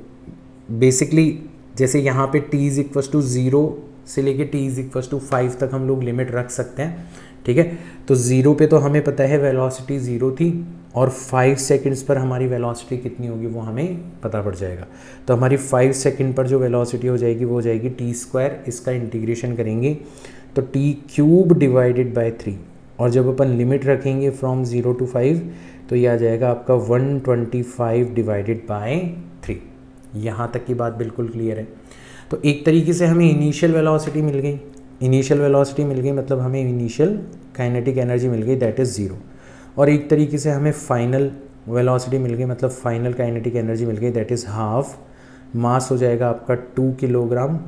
[SPEAKER 1] बेसिकली जैसे यहाँ पे t इज इक्वल टू 0 से लेके t इज इक्वल टू 5 तक हम लोग लिमिट रख सकते हैं, ठीक है। तो 0 पे तो हमें पता है वेलोसिटी 0 थी, और 5 सेकंड्स पर हमारी वेलोसिटी कितनी होगी वो हमें पता पड़ जाएगा। तो हमारी 5 सेकंड पर जो वेलोसिटी हो जाएगी वो हो जाएगी टी स्क्वायर, इसका इंटीग्रेशन करेंगे तो t क्यूब डिवाइडेड बाय 3, और जब अपन लिमिट रखेंगे फ्रॉम 0 to 5 तो ये आ जाएगा आपका 125 डिवाइडेड बाय 3। यहाँ तक की बात बिल्कुल क्लियर है। तो एक तरीके से हमें इनिशियल वेलोसिटी मिल गई, इनिशियल वेलोसिटी मिल गई मतलब हमें इनिशियल काइनेटिक एनर्जी मिल गई, दैट इज़ 0। और एक तरीके से हमें फाइनल वेलोसिटी मिल गई मतलब फाइनल काइनेटिक एनर्जी मिल गई, दैट इज़ हाफ। मास हो जाएगा आपका 2 किलोग्राम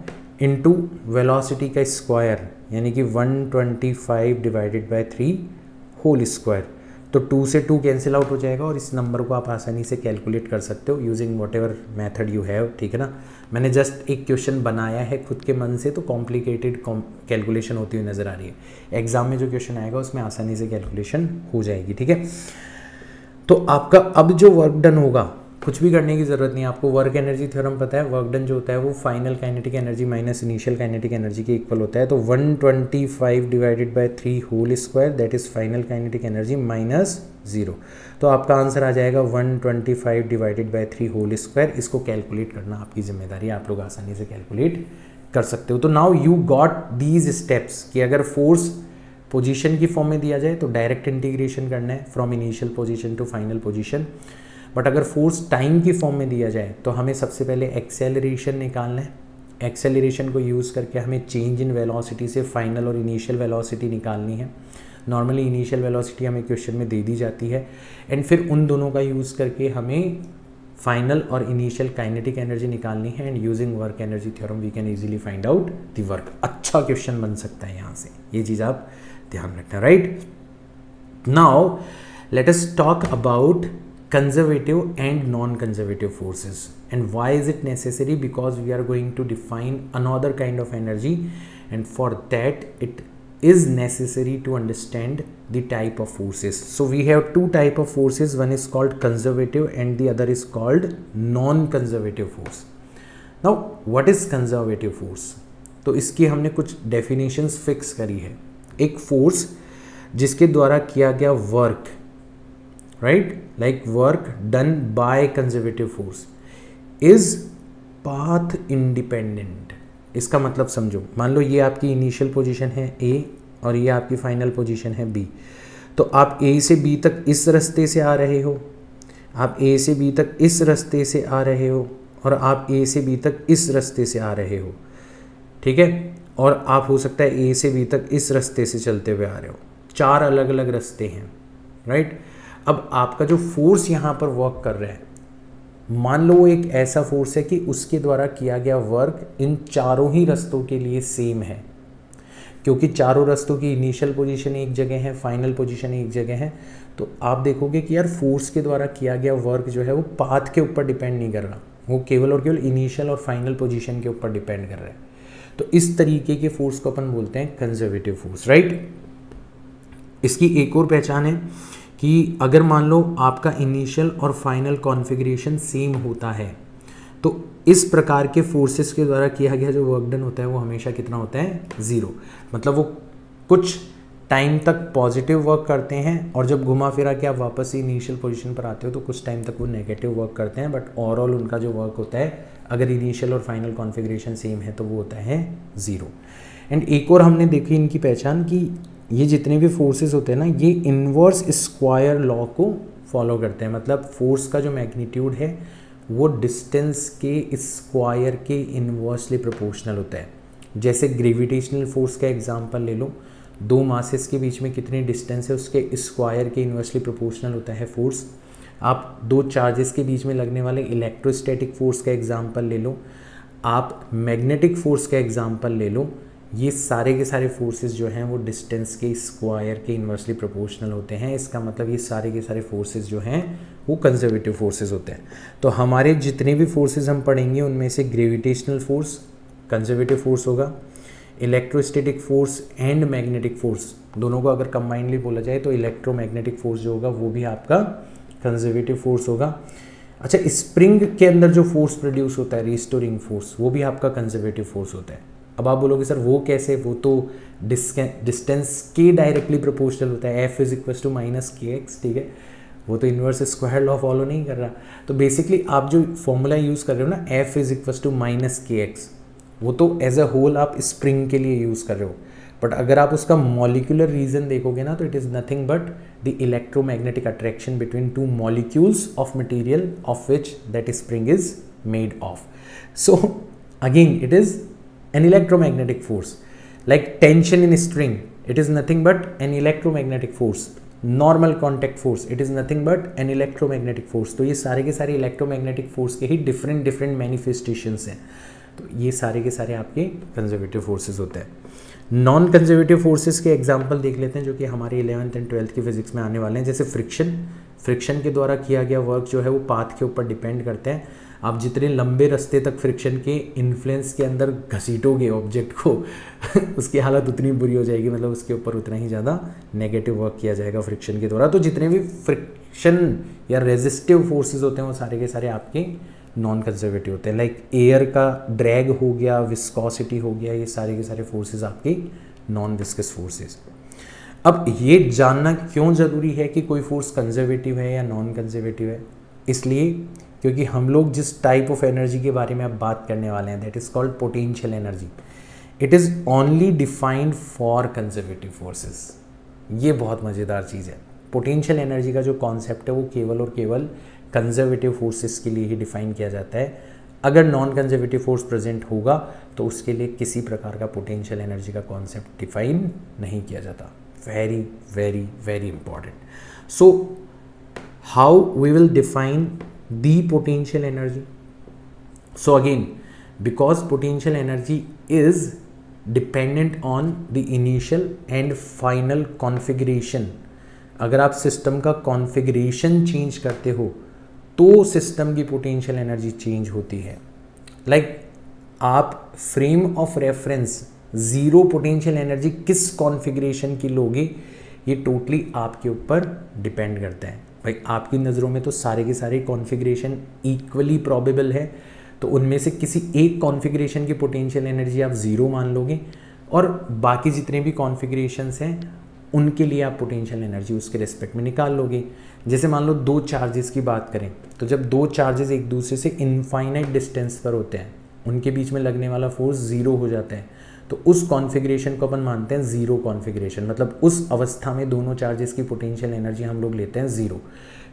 [SPEAKER 1] इनटू वेलोसिटी का स्क्वायर यानी कि 125 डिवाइडेड बाय 3 होल स्क्वायर। तो 2 से 2 कैंसिल आउट हो जाएगा और इस नंबर को आप आसानी से कैलकुलेट कर सकते हो using what ever method you have, ठीक है ना। मैंने जस्ट एक क्वेश्चन बनाया है खुद के मन से, तो कॉम्प्लिकेटेड कैलकुलेशन होती हुई नज़र आ रही है। एग्जाम में जो क्वेश्चन आएगा उसमें आसानी से कैलकुलेशन हो जाएगी, ठीक है। तो आपका अब जो वर्क डन होगा, कुछ भी करने की ज़रूरत नहीं है, आपको वर्क एनर्जी थ्योरम पता है। वर्क डन जो होता है वो final kinetic energy minus initial kinetic energy के इक्वल होता है। तो 125 divided by 3 whole square that is final kinetic energy minus 0। तो आपका आंसर आ जाएगा 125 डिवाइडेड बाय 3 होल स्क्वायर। इसको कैलकुलेट करना आपकी जिम्मेदारी है, आप लोग आसानी से कैलकुलेट कर सकते हो। तो now you got these steps कि अगर फोर्स पोजीशन की फॉर्म में दिया जाए तो डायरेक्ट इंटीग्रेशन करना है from initial position to final position. But अगर फोर्स टाइम की फॉर्म में दिया जाए तो हमें सबसे पहले एक्सेलरेशन निकालना है। एक्सेलरेशन को यूज़ करके हमें चेंज इन वेलोसिटी से फाइनल और इनिशियल वेलोसिटी निकालनी है। नॉर्मली इनिशियल वेलोसिटी हमें क्वेश्चन में दे दी जाती है एंड फिर उन दोनों का यूज़ करके हमें फाइनल और इनिशियल काइनेटिक एनर्जी निकालनी है and using work energy theorem we can easily find out the work. अच्छा क्वेश्चन बन सकता है यहाँ से, ये चीज़ आप ध्यान रखना, right. Now let us talk about conservative and non-conservative forces and why is it necessary, because we are going to define another kind of energy and for that it is necessary to understand the type of forces. So we have two type of forces, one is called conservative and the other is called non-conservative force. Now what is conservative force? तो इसकी हमने कुछ definitions fix करी है। एक force जिसके द्वारा किया गया work, right, like work done by conservative force is path independent। इसका मतलब समझो, मान लो ये आपकी इनिशियल पोजीशन है A और ये आपकी फाइनल पोजीशन है B। तो आप A से B तक इस रास्ते से आ रहे हो, आप A से B तक इस रास्ते से आ रहे हो और आप A से B तक इस रास्ते से आ रहे हो, ठीक है। और आप हो सकता है A से B तक इस रास्ते से चलते हुए आ रहे हो, 4 अलग अलग रास्ते हैं, राइट। अब आपका जो फोर्स यहाँ पर वर्क कर रहा है, मान लो वो एक ऐसा फोर्स है कि उसके द्वारा किया गया वर्क इन चारों ही रास्तों के लिए सेम है, क्योंकि चारों रास्तों की इनिशियल पोजीशन एक जगह है, फाइनल पोजीशन एक जगह है। तो आप देखोगे कि यार फोर्स के द्वारा किया गया वर्क जो है वो पाथ के ऊपर डिपेंड नहीं कर रहा, वो केवल और केवल इनिशियल और फाइनल पोजीशन के ऊपर डिपेंड कर रहा है। तो इस तरीके के फोर्स को अपन बोलते हैं कंजर्वेटिव फोर्स, राइट। इसकी एक और पहचान है कि अगर मान लो आपका इनिशियल और फाइनल कॉन्फ़िगरेशन सेम होता है तो इस प्रकार के फोर्सेस के द्वारा किया गया जो वर्क डन होता है वो हमेशा कितना होता है, 0। मतलब वो कुछ टाइम तक पॉजिटिव वर्क करते हैं और जब घुमा फिरा के आप वापस से इनिशियल पोजीशन पर आते हो तो कुछ टाइम तक वो नेगेटिव वर्क करते हैं, बट ओवरऑल उनका जो वर्क होता है अगर इनिशियल और फाइनल कॉन्फ़िगरेशन सेम है तो वो होता है 0। एंड एक और हमने देखी इनकी पहचान कि ये जितने भी फोर्सेस होते हैं ना, ये इन्वर्स स्क्वायर लॉ को फॉलो करते हैं। मतलब फोर्स का जो मैग्नीट्यूड है वो डिस्टेंस के स्क्वायर के इन्वर्सली प्रोपोर्शनल होता है। जैसे ग्रेविटेशनल फोर्स का एग्जांपल ले लो, दो मासेस के बीच में कितनी डिस्टेंस है उसके स्क्वायर के इन्वर्सली प्रोपोर्शनल होता है फोर्स। आप दो चार्जेस के बीच में लगने वाले इलेक्ट्रोस्टैटिक फोर्स का एग्जांपल ले लो, आप मैग्नेटिक फोर्स का एग्जांपल ले लो। ये सारे के सारे फोर्सेस जो हैं वो डिस्टेंस के स्क्वायर के इन्वर्सली प्रोपोर्शनल होते हैं। इसका मतलब ये सारे के सारे फोर्सेस जो हैं वो कंजर्वेटिव फोर्सेस होते हैं। तो हमारे जितने भी फोर्सेस हम पढ़ेंगे उनमें से ग्रेविटेशनल फोर्स कंजर्वेटिव फोर्स होगा, electrostatic force and magnetic force दोनों को अगर कंबाइनली बोला जाए तो इलेक्ट्रोमैग्नेटिक फोर्स जो होगा वो भी आपका कंजर्वेटिव फोर्स होगा। अच्छा, स्प्रिंग के अंदर जो फोर्स प्रोड्यूस होता है रिस्टोरिंग फोर्स, वो भी आपका कंजर्वेटिव फोर्स होता है। अब आप बोलोगे सर वो कैसे, वो तो डिस्टेंस के डायरेक्टली प्रोपोर्शनल होता है, F is equal to minus k x, ठीक है। वो तो इन्वर्स स्क्वायर लॉ फॉलो नहीं कर रहा। तो बेसिकली आप जो फॉर्मूला यूज़ कर रहे हो ना, F is equal to minus k x, वो तो एज अ होल आप स्प्रिंग के लिए यूज़ कर रहे हो। बट अगर आप उसका मॉलिक्यूलर रीजन देखोगे ना तो it is nothing but the electromagnetic attraction between two molecules of material of which that spring is made of. So again it is an electromagnetic force like tension in string, it is nothing but an electromagnetic force. Normal contact force, it is nothing but an electromagnetic force. तो ये सारे के सारे electromagnetic force के ही different manifestations हैं. तो ये सारे के सारे आपके कंजर्वेटिव फोर्सेस होते हैं. नॉन कंजर्वेटिव फोर्सेस के एग्जांपल देख लेते हैं जो कि हमारे 11th एंड 12th की फिजिक्स में आने वाले हैं. जैसे फ्रिक्शन के द्वारा किया गया वर्क जो है वो पाथ के ऊपर डिपेंड करते हैं. आप जितने लंबे रास्ते तक फ्रिक्शन के इन्फ्लुएंस के अंदर घसीटोगे ऑब्जेक्ट को उसकी हालत उतनी बुरी हो जाएगी, मतलब उसके ऊपर उतना ही ज़्यादा नेगेटिव वर्क किया जाएगा फ्रिक्शन के द्वारा. तो जितने भी फ्रिक्शन या रेजिस्टिव फोर्सेस होते हैं वो सारे के सारे आपके नॉन कंजर्वेटिव होते हैं. लाइक एयर का ड्रैग हो गया, विस्कोसिटी हो गया, ये सारे के सारे फोर्सेस आपके नॉन विस्कस फोर्सेस. अब ये जानना क्यों ज़रूरी है कि कोई फोर्स कंजर्वेटिव है या नॉन कंजर्वेटिव है? इसलिए क्योंकि हम लोग जिस टाइप ऑफ एनर्जी के बारे में अब बात करने वाले हैं that is called potential energy. It is only defined for conservative forces. ये बहुत मज़ेदार चीज़ है. पोटेंशियल एनर्जी का जो कॉन्सेप्ट है वो केवल और केवल कंजर्वेटिव फोर्सेस के लिए ही डिफाइन किया जाता है. अगर नॉन कंजर्वेटिव फोर्स प्रेजेंट होगा तो उसके लिए किसी प्रकार का पोटेंशियल एनर्जी का कॉन्सेप्ट डिफाइन नहीं किया जाता. Very very very important. So how we will define the potential energy? So again, because potential energy is dependent on the initial and final configuration. अगर आप सिस्टम का कॉन्फ़िगरेशन चेंज करते हो तो सिस्टम की पोटेंशियल एनर्जी चेंज होती है. Like आप frame of reference zero potential energy किस कॉन्फ़िगरेशन की लोगे ये टोटली आपके ऊपर डिपेंड करता है. भाई आपकी नज़रों में तो सारे के सारे कॉन्फ़िगरेशन इक्वली प्रोबेबल है, तो उनमें से किसी एक कॉन्फ़िगरेशन की पोटेंशियल एनर्जी आप ज़ीरो मान लोगे और बाकी जितने भी कॉन्फ़िगरेशंस हैं उनके लिए आप पोटेंशियल एनर्जी उसके रिस्पेक्ट में निकाल लोगे. जैसे मान लो दो चार्जेस की बात करें तो जब दो चार्जेस एक दूसरे से इनफाइनाइट डिस्टेंस पर होते हैं उनके बीच में लगने वाला फोर्स ज़ीरो हो जाता है. तो उस कॉन्फ़िगरेशन को अपन मानते हैं ज़ीरो कॉन्फ़िगरेशन. मतलब उस अवस्था में दोनों चार्जेस की पोटेंशियल एनर्जी हम लोग लेते हैं ज़ीरो.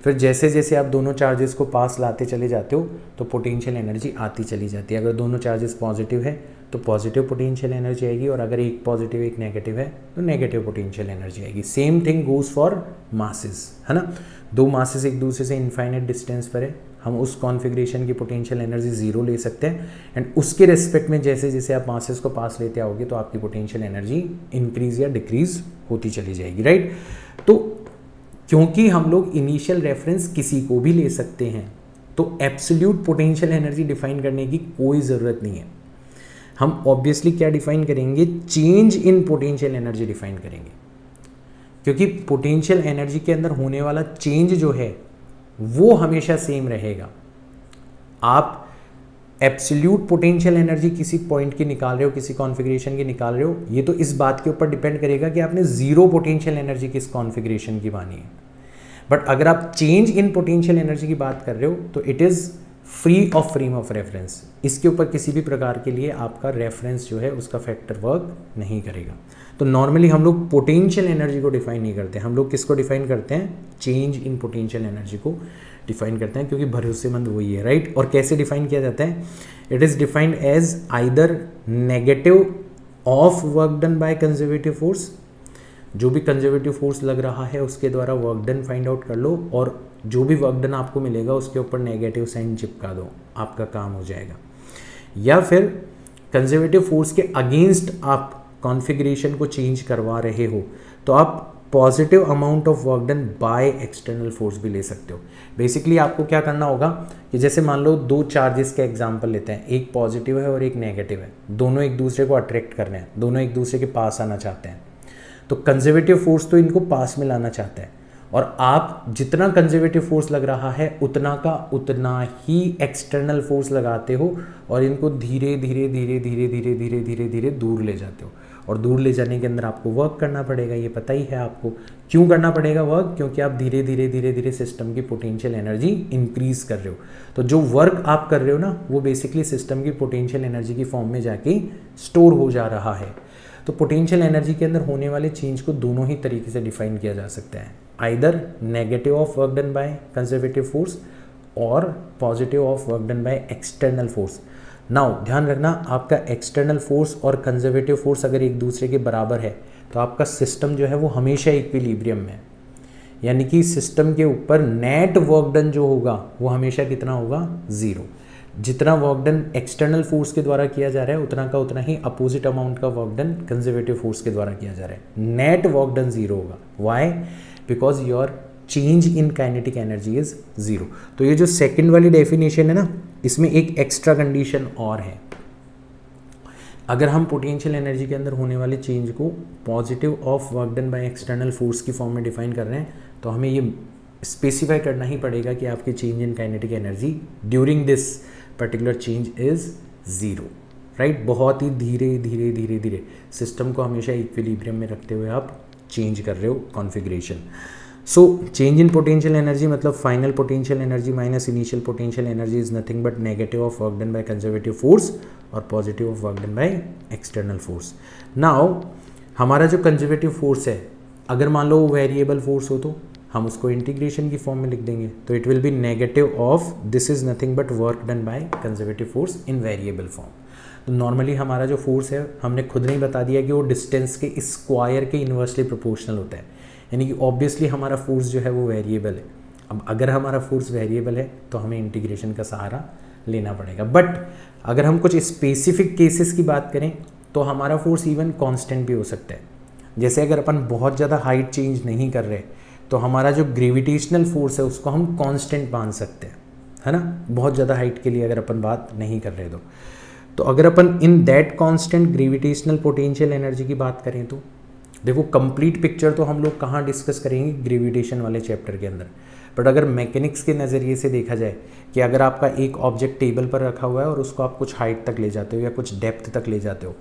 [SPEAKER 1] फिर जैसे जैसे आप दोनों चार्जेस को पास लाते चले जाते हो तो पोटेंशियल एनर्जी आती चली जाती है. अगर दोनों चार्जेस पॉजिटिव है तो पॉजिटिव पोटेंशियल एनर्जी आएगी और अगर एक पॉजिटिव एक नेगेटिव है तो नेगेटिव पोटेंशियल एनर्जी आएगी. Same thing goes for masses, है ना. दो मासेस एक दूसरे से इनफाइनाइट डिस्टेंस पर है, हम उस कॉन्फ़िगरेशन की पोटेंशियल एनर्जी ज़ीरो ले सकते हैं एंड उसके रेस्पेक्ट में जैसे जैसे आप मासेस को पास लेते आओगे तो आपकी पोटेंशियल एनर्जी इंक्रीज़ या डिक्रीज़ होती चली जाएगी, राइट. तो क्योंकि हम लोग इनिशियल रेफरेंस किसी को भी ले सकते हैं तो एब्सोल्यूट पोटेंशियल एनर्जी डिफाइन करने की कोई ज़रूरत नहीं है. हम ऑब्वियसली क्या डिफाइन करेंगे? Change in potential energy define करेंगे, क्योंकि पोटेंशियल एनर्जी के अंदर होने वाला चेंज जो है वो हमेशा सेम रहेगा. आप एब्सोल्यूट पोटेंशियल एनर्जी किसी पॉइंट की निकाल रहे हो, किसी कॉन्फ़िगरेशन की निकाल रहे हो, ये तो इस बात के ऊपर डिपेंड करेगा कि आपने ज़ीरो पोटेंशियल एनर्जी किस कॉन्फ़िगरेशन की मानी है. बट अगर आप चेंज इन पोटेंशियल एनर्जी की बात कर रहे हो तो it is free of frame of reference. इसके ऊपर किसी भी प्रकार के लिए आपका रेफरेंस जो है उसका फैक्टर वर्क नहीं करेगा. तो नॉर्मली हम लोग पोटेंशियल एनर्जी को डिफाइन नहीं करते, हम लोग किसको डिफाइन करते हैं? चेंज इन पोटेंशियल एनर्जी को डिफाइन करते हैं, क्योंकि भरोसेमंद वही है, राइट. और कैसे डिफाइन किया जाता है? It is defined as either negative of work done by conservative force. जो भी कंजर्वेटिव फोर्स लग रहा है उसके द्वारा वर्क डन फाइंड आउट कर लो और जो भी वर्क डन आपको मिलेगा उसके ऊपर नेगेटिव साइन चिपका दो, आपका काम हो जाएगा. या फिर कंजर्वेटिव फोर्स के अगेंस्ट आप कॉन्फ़िगरेशन को चेंज करवा रहे हो तो आप positive amount of work done by external force भी ले सकते हो. बेसिकली आपको क्या करना होगा कि जैसे मान लो दो चार्जेस का एग्जांपल लेते हैं, एक पॉजिटिव है और एक नेगेटिव है, दोनों एक दूसरे को अट्रैक्ट कर रहे हैं, दोनों एक दूसरे के पास आना चाहते हैं. तो कंजर्वेटिव फोर्स तो इनको पास में लाना चाहता है और आप जितना कंजर्वेटिव फोर्स लग रहा है उतना का उतना ही एक्सटर्नल फोर्स लगाते हो और इनको धीरे धीरे धीरे धीरे धीरे धीरे धीरे धीरे दूर ले जाते हो. और दूर ले जाने के अंदर आपको वर्क करना पड़ेगा, ये पता ही है आपको। क्यों करना पड़ेगा वर्क? क्योंकि आप धीरे धीरे सिस्टम की पोटेंशियल एनर्जी इंक्रीज कर रहे हो। तो जो वर्क आप कर रहे हो ना, वो बेसिकली सिस्टम की पोटेंशियल एनर्जी की फॉर्म में जाके स्टोर हो जा रहा है। तो पोटेंशियल एनर्जी के अंदर होने वाले चेंज को दोनों ही तरीके से डिफाइन किया जा सकता है, either negative of work done by conservative force और positive of work done by external force. Now ध्यान रखना, आपका एक्सटर्नल फोर्स और कंजर्वेटिव फोर्स अगर एक दूसरे के बराबर है तो आपका सिस्टम जो है वो हमेशा इक्विलिब्रियम में है, यानी कि सिस्टम के ऊपर नेट वर्क डन जो होगा वो हमेशा कितना होगा? ज़ीरो। जितना वर्क डन एक्सटर्नल फोर्स के द्वारा किया जा रहा है उतना का उतना ही अपोजिट अमाउंट का वर्क डन कंजर्वेटिव फोर्स के द्वारा किया जा रहा है। नेट वर्क डन ज़ीरो होगा। Why? Because your change in kinetic energy is zero. तो ये जो सेकंड वाली डेफिनेशन है ना, इसमें एक एक्स्ट्रा कंडीशन और है। अगर हम पोटेंशियल एनर्जी के अंदर होने वाले चेंज को positive of work done by external force की फॉर्म में डिफाइन कर रहे हैं, तो हमें ये स्पेसिफाई करना ही पड़ेगा कि आपकी change in kinetic energy during this particular change is zero, right. बहुत ही धीरे धीरे सिस्टम को हमेशा इक्विलिब्रियम में रखते हुए आप चेंज कर रहे हो configuration. So change in potential energy मतलब final potential energy minus initial potential energy is nothing but negative of work done by conservative force और positive of work done by external force. Now हमारा जो conservative force है, अगर मान लो वो variable force हो तो हम उसको इंटीग्रेशन की फॉर्म में लिख देंगे, तो it will be negative of this is nothing but work done by conservative force in variable form. तो नॉर्मली हमारा जो फोर्स है, हमने खुद नहीं बता दिया कि वो डिस्टेंस के स्क्वायर के इन्वर्सली प्रोपोर्शनल होता है, यानी कि ऑब्वियसली हमारा फोर्स जो है वो वेरिएबल है। अब अगर हमारा फोर्स वेरिएबल है तो हमें इंटीग्रेशन का सहारा लेना पड़ेगा। बट अगर हम कुछ स्पेसिफिक केसेस की बात करें तो हमारा फोर्स इवन कांस्टेंट भी हो सकता है। जैसे अगर अपन बहुत ज़्यादा हाइट चेंज नहीं कर रहे तो हमारा जो ग्रेविटेशनल फोर्स है उसको हम कांस्टेंट मान सकते हैं, है ना। बहुत ज़्यादा हाइट के लिए अगर अपन बात नहीं कर रहे तो अगर अपन in that constant gravitational potential energy की बात करें तो देखो, कंप्लीट पिक्चर तो हम लोग कहाँ डिस्कस करेंगे? ग्रेविटेशन वाले चैप्टर के अंदर। बट अगर मैकेनिक्स के नज़रिए से देखा जाए कि अगर आपका एक ऑब्जेक्ट टेबल पर रखा हुआ है और उसको आप कुछ हाइट तक ले जाते हो या कुछ डेप्थ तक ले जाते हो,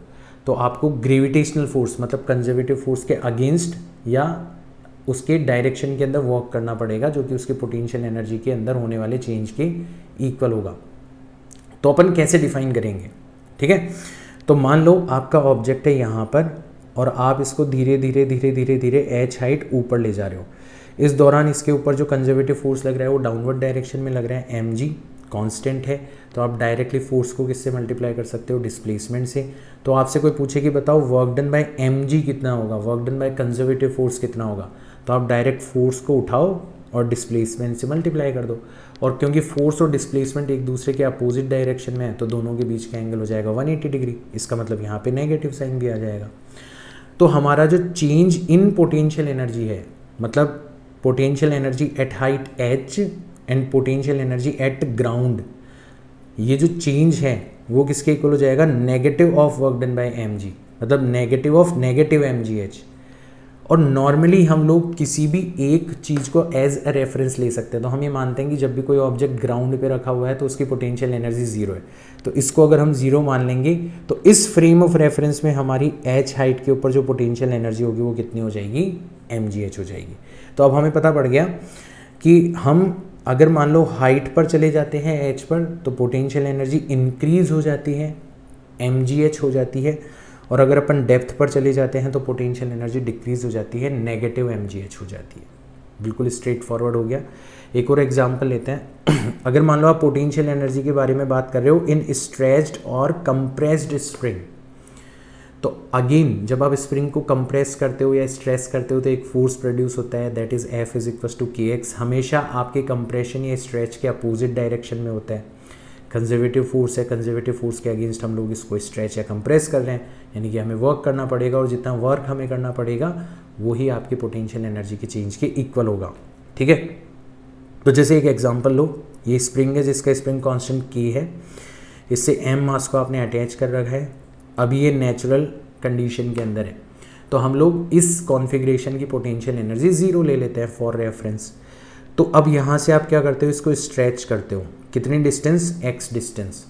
[SPEAKER 1] तो आपको ग्रेविटेशनल फोर्स मतलब कंजर्वेटिव फोर्स के अगेंस्ट या उसके डायरेक्शन के अंदर वर्क करना पड़ेगा, जो कि उसके पोटेंशियल एनर्जी के अंदर होने वाले चेंज के इक्वल होगा। तो अपन कैसे डिफाइन करेंगे? ठीक है, तो मान लो आपका ऑब्जेक्ट है यहाँ पर और आप इसको धीरे धीरे एच हाइट ऊपर ले जा रहे हो। इस दौरान इसके ऊपर जो कंजर्वेटिव फोर्स लग रहा है वो डाउनवर्ड डायरेक्शन में लग रहा है, mg कांस्टेंट है। तो आप डायरेक्टली फोर्स को किससे मल्टीप्लाई कर सकते हो? डिस्प्लेसमेंट से। तो आपसे कोई पूछे कि बताओ वर्क डन बाय mg कितना होगा, work done by conservative force कितना होगा, तो आप डायरेक्ट फोर्स को उठाओ और डिस्प्लेसमेंट से मल्टीप्लाई कर दो। और क्योंकि फोर्स और डिस्प्लेसमेंट एक दूसरे के अपोजिट डायरेक्शन में है तो दोनों के बीच का एंगल हो जाएगा 180 डिग्री। इसका मतलब यहाँ पे नेगेटिव साइन भी आ जाएगा। तो हमारा जो चेंज इन पोटेंशियल एनर्जी है, मतलब potential energy at height h and potential energy at ground, ये जो चेंज है वो किसके इक्वल हो जाएगा? Negative of work done bye mg, मतलब नेगेटिव ऑफ नेगेटिव mgh। और नॉर्मली हम लोग किसी भी एक चीज़ को एज अ रेफरेंस ले सकते हैं। तो हम ये मानते हैं कि जब भी कोई ऑब्जेक्ट ग्राउंड पे रखा हुआ है तो उसकी पोटेंशियल एनर्जी ज़ीरो है। तो इसको अगर हम ज़ीरो मान लेंगे तो इस फ्रेम ऑफ रेफरेंस में हमारी h हाइट के ऊपर जो पोटेंशियल एनर्जी होगी वो कितनी हो जाएगी? mgh हो जाएगी। तो अब हमें पता पड़ गया कि हम अगर मान लो हाइट पर चले जाते हैं h पर तो पोटेंशियल एनर्जी इंक्रीज हो जाती है, mgh हो जाती है। और अगर अपन डेप्थ पर चले जाते हैं तो पोटेंशियल एनर्जी डिक्रीज हो जाती है, नेगेटिव mgh हो जाती है। बिल्कुल स्ट्रेट फॉरवर्ड हो गया। एक और एग्जांपल लेते हैं। अगर मान लो आप पोटेंशियल एनर्जी के बारे में बात कर रहे हो इन स्ट्रेच्ड और कंप्रेस्ड स्प्रिंग, तो अगेन जब आप स्प्रिंग को कंप्रेस करते हो या स्ट्रेस करते हो तो एक फोर्स प्रोड्यूस होता है, दैट इज F = kx। हमेशा आपके कंप्रेशन या स्ट्रेच के अपोजिट डायरेक्शन में होता है। कंजर्वेटिव फोर्स है, कंजर्वेटिव फोर्स के अगेंस्ट हम लोग इसको स्ट्रेच या कंप्रेस कर रहे हैं, यानी कि हमें वर्क करना पड़ेगा और जितना वर्क हमें करना पड़ेगा वही आपकी पोटेंशियल एनर्जी के चेंज के इक्वल होगा। ठीक है, तो जैसे एक एग्जांपल लो, ये स्प्रिंग है जिसका स्प्रिंग कांस्टेंट k है, इससे m मास को आपने अटैच कर रखा है। अभी ये नेचुरल कंडीशन के अंदर है तो हम लोग इस कॉन्फ़िगरेशन की पोटेंशियल एनर्जी ज़ीरो ले लेते हैं फॉर रेफरेंस। तो अब यहाँ से आप क्या करते हो? इसको स्ट्रेच करते हो। कितनी डिस्टेंस? x distance.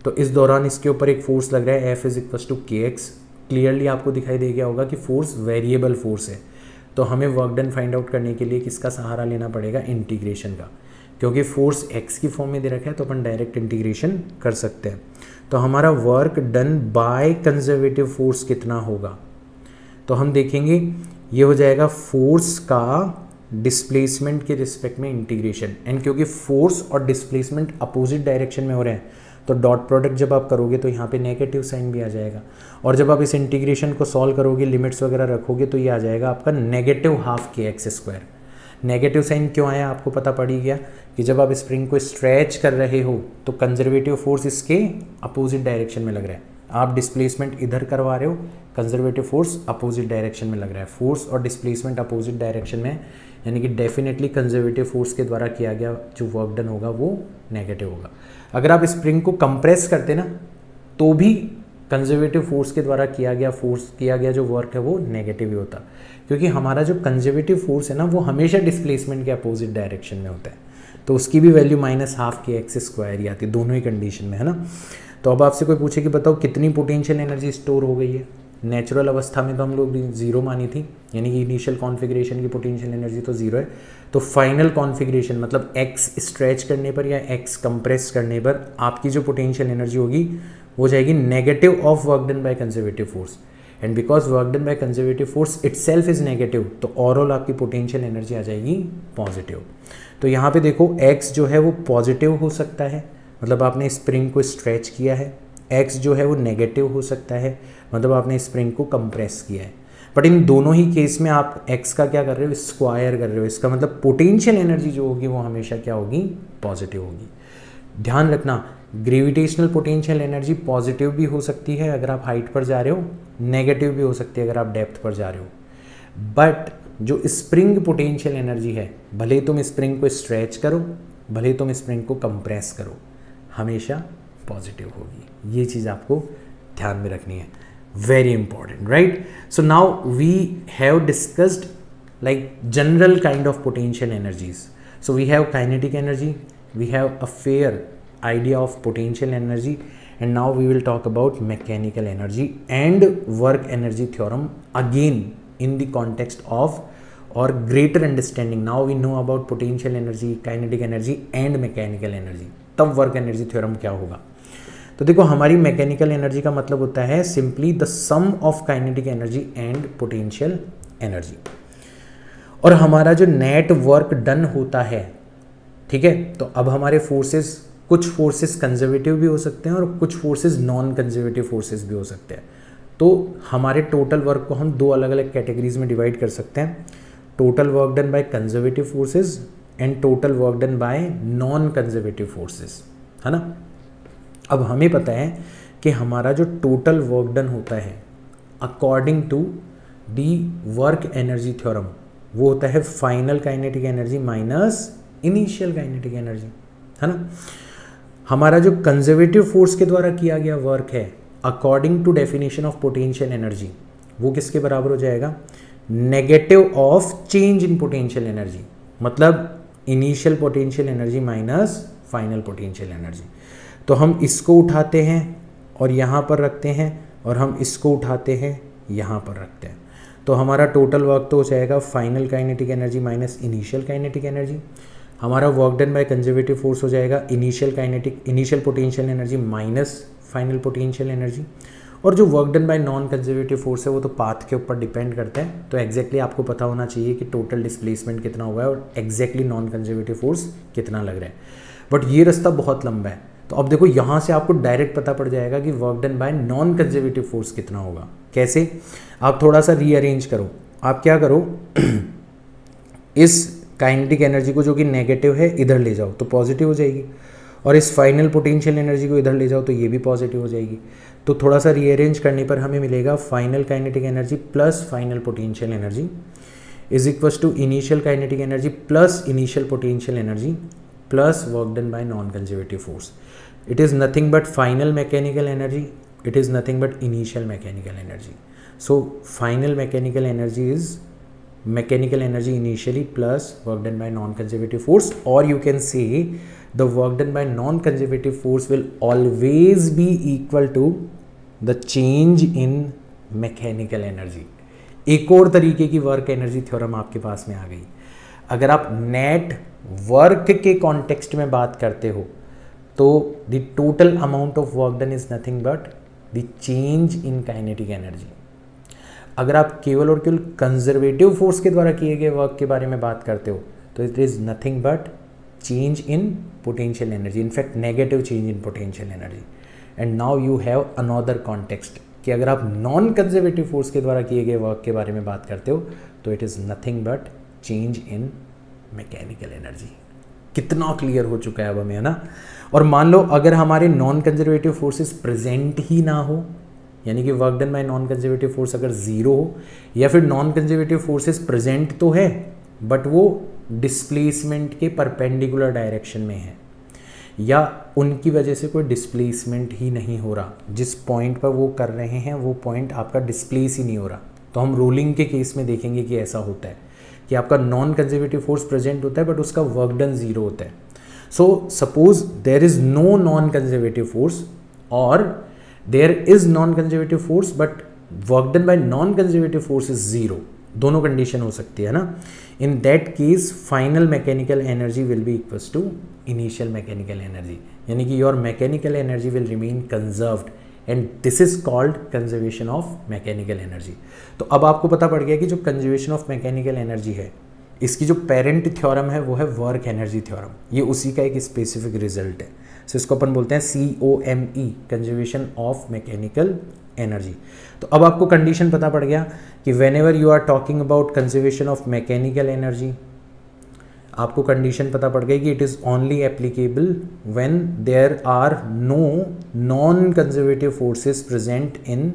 [SPEAKER 1] तो इस दौरान इसके ऊपर एक फोर्स लग रहा है F = kx क्लियरली आपको दिखाई दे गया होगा कि फोर्स वेरिएबल फोर्स है, तो हमें वर्क डन फाइंड आउट करने के लिए किसका सहारा लेना पड़ेगा, इंटीग्रेशन का, क्योंकि फोर्स x की फॉर्म में दे रखा है तो अपन डायरेक्ट इंटीग्रेशन कर सकते हैं। तो हमारा work done by conservative force कितना होगा, तो हम देखेंगे ये हो जाएगा फोर्स का डिस्प्लेसमेंट के रिस्पेक्ट में इंटीग्रेशन। एंड क्योंकि फोर्स और डिस्प्लेसमेंट अपोजिट डायरेक्शन में हो रहे हैं तो डॉट प्रोडक्ट जब आप करोगे तो यहाँ पे नेगेटिव साइन भी आ जाएगा, और जब आप इस इंटीग्रेशन को सॉल्व करोगे, लिमिट्स वगैरह रखोगे, तो ये आ जाएगा आपका -12kx²। नेगेटिव साइन क्यों आया आपको पता पड़ ही गया कि जब आप स्प्रिंग को स्ट्रेच कर रहे हो तो कंजर्वेटिव फोर्स इसके अपोजिट डायरेक्शन में लग रहा है, आप डिस्प्लेसमेंट इधर करवा रहे हो, कंजर्वेटिव फोर्स अपोजिट डायरेक्शन में लग रहा है। फोर्स और डिस्प्लेसमेंट अपोजिट डायरेक्शन में, यानी कि डेफिनेटली कंजर्वेटिव फोर्स के द्वारा किया गया जो वर्क डन होगा वो नेगेटिव होगा। अगर आप स्प्रिंग को कंप्रेस करते ना तो भी कंजर्वेटिव फोर्स के द्वारा किया गया जो वर्क है वो नेगेटिव ही होता, क्योंकि हमारा जो कंजर्वेटिव फोर्स है ना वो हमेशा डिस्प्लेसमेंट के अपोजिट डायरेक्शन में होता है, तो उसकी भी वैल्यू -12kx² ही आती है दोनों ही कंडीशन में, है ना। तो अब आपसे कोई पूछे कि बताओ कितनी पोटेंशियल एनर्जी स्टोर हो गई है। नेचुरल अवस्था में तो हम लोग 0 मानी थी, यानी कि इनिशियल कॉन्फ़िगरेशन की पोटेंशियल एनर्जी तो 0 है। तो फाइनल कॉन्फ़िगरेशन मतलब x स्ट्रेच करने पर या x कंप्रेस करने पर आपकी जो पोटेंशियल एनर्जी होगी वो जाएगी negative of work done by conservative force, and because work done by conservative force itself is negative, तो ओवरऑल आपकी पोटेंशियल एनर्जी आ जाएगी पॉजिटिव। तो यहाँ पे देखो x जो है वो पॉजिटिव हो सकता है, मतलब आपने स्प्रिंग को स्ट्रेच किया है, x जो है वो नेगेटिव हो सकता है, मतलब आपने स्प्रिंग को कंप्रेस किया है। बट इन दोनों ही केस में आप x का क्या कर रहे हो, स्क्वायर कर रहे हो, इसका मतलब पोटेंशियल एनर्जी जो होगी वो हमेशा क्या होगी, पॉजिटिव होगी। ध्यान रखना ग्रेविटेशनल पोटेंशियल एनर्जी पॉजिटिव भी हो सकती है अगर आप हाइट पर जा रहे हो, नेगेटिव भी हो सकती है अगर आप डेप्थ पर जा रहे हो, बट जो स्प्रिंग पोटेंशियल एनर्जी है, भले तुम स्प्रिंग को स्ट्रेच करो, भले तुम स्प्रिंग को कंप्रेस करो, हमेशा पॉजिटिव होगी। ये चीज़ आपको ध्यान में रखनी है, very important, right. So now we have discussed like general kind of potential energies. So we have kinetic energy, we have a fair idea of potential energy, and now we will talk about mechanical energy and work energy theorem again in the context of or greater understanding. Now we know about potential energy, kinetic energy and mechanical energy. तब work energy theorem क्या होगा। तो देखो हमारी mechanical energy का मतलब होता है simply the sum of kinetic energy and potential energy, और हमारा जो नेट वर्क डन होता है, ठीक है, तो अब हमारे फोर्सेस, कुछ फोर्सेस कंजर्वेटिव भी हो सकते हैं और कुछ फोर्सेस नॉन कंजर्वेटिव फोर्सेस भी हो सकते हैं। तो हमारे टोटल वर्क को हम दो अलग अलग कैटेगरीज में डिवाइड कर सकते हैं, total work done by conservative forces and total work done by non conservative forces, है ना। अब हमें पता है कि हमारा जो टोटल वर्क डन होता है according to the work energy theorem, वो होता है final kinetic energy minus initial kinetic energy, है ना। हमारा जो कंजर्वेटिव फोर्स के द्वारा किया गया वर्क है according to definition of potential energy, वो किसके बराबर हो जाएगा, negative of change in potential energy, मतलब initial potential energy minus final potential energy. तो हम इसको उठाते हैं और यहाँ पर रखते हैं, और हम इसको उठाते हैं यहाँ पर रखते हैं, तो हमारा टोटल वर्क तो हो जाएगा final kinetic energy minus initial kinetic energy. हमारा work done by conservative force हो जाएगा initial potential energy minus final potential energy, और जो work done by non conservative force है वो तो पाथ के ऊपर डिपेंड करता है, तो एग्जैक्टली आपको पता होना चाहिए कि टोटल डिस्प्लेसमेंट कितना हुआ है और एग्जैक्टली नॉन कंजर्वेटिव फोर्स कितना लग रहा है। बट ये रास्ता बहुत लंबा है, तो अब देखो यहाँ से आपको डायरेक्ट पता पड़ जाएगा कि work done by non conservative force कितना होगा। कैसे, आप थोड़ा सा रीअरेंज करो, आप क्या करो इस काइनेटिक एनर्जी को जो कि नेगेटिव है इधर ले जाओ तो पॉजिटिव हो जाएगी, और इस फाइनल पोटेंशियल एनर्जी को इधर ले जाओ तो ये भी पॉजिटिव हो जाएगी। तो थोड़ा सा रीअरेंज करने पर हमें मिलेगा final kinetic energy plus final potential energy is equals to initial kinetic energy plus initial potential energy plus work done by non conservative force. It is nothing but final mechanical energy, it is nothing but initial mechanical energy. So final mechanical energy is mechanical energy initially plus work done by non-conservative force, or you can say the work done by non-conservative force will always be equal to the change in mechanical energy. एक और तरीके की work energy theorem आपके पास में आ गई। अगर आप net work के कॉन्टेक्स्ट में बात करते हो तो the total amount of work done is nothing but the change in kinetic energy. अगर आप केवल और केवल कंजर्वेटिव फोर्स के द्वारा किए गए वर्क के बारे में बात करते हो तो it is nothing but change in potential energy, in fact negative change in potential energy. And now you have another context कि अगर आप नॉन कंजर्वेटिव फोर्स के द्वारा किए गए वर्क के बारे में बात करते हो तो it is nothing but change in mechanical energy. कितना क्लियर हो चुका है अब हमें, है ना। और मान लो अगर हमारे नॉन कंजर्वेटिव फोर्सेस प्रेजेंट ही ना हो, यानी कि work done by non conservative force अगर जीरो हो, या फिर नॉन कंजर्वेटिव फोर्सेस प्रेजेंट तो है बट वो डिस्प्लेसमेंट के परपेंडिकुलर डायरेक्शन में है, या उनकी वजह से कोई डिस्प्लेसमेंट ही नहीं हो रहा, जिस पॉइंट पर वो कर रहे हैं वो पॉइंट आपका डिस्प्लेस ही नहीं हो रहा, तो हम रोलिंग के केस में देखेंगे कि ऐसा होता है कि आपका नॉन कंजर्वेटिव फोर्स प्रेजेंट होता है बट उसका वर्क डन जीरो होता है। So suppose there is no non conservative force और there is non conservative force but work done by non conservative force is zero, दोनों कंडीशन हो सकती है ना। In that case final mechanical energy will be equals to initial mechanical energy, यानी कि your mechanical energy will remain conserved and this is called conservation of mechanical energy. तो अब आपको पता पड़ गया कि जो कंजर्वेशन ऑफ मैकेनिकल एनर्जी है इसकी जो पेरेंट थ्योरम है वो है वर्क एनर्जी थ्योरम, ये उसी का एक स्पेसिफिक रिजल्ट है। सो इसको अपन बोलते हैं COME, conservation of mechanical energy. तो अब आपको कंडीशन पता पड़ गया कि whenever you are talking about conservation of mechanical energy, आपको कंडीशन पता पड़ गई कि it is only applicable when there are no non conservative forces present in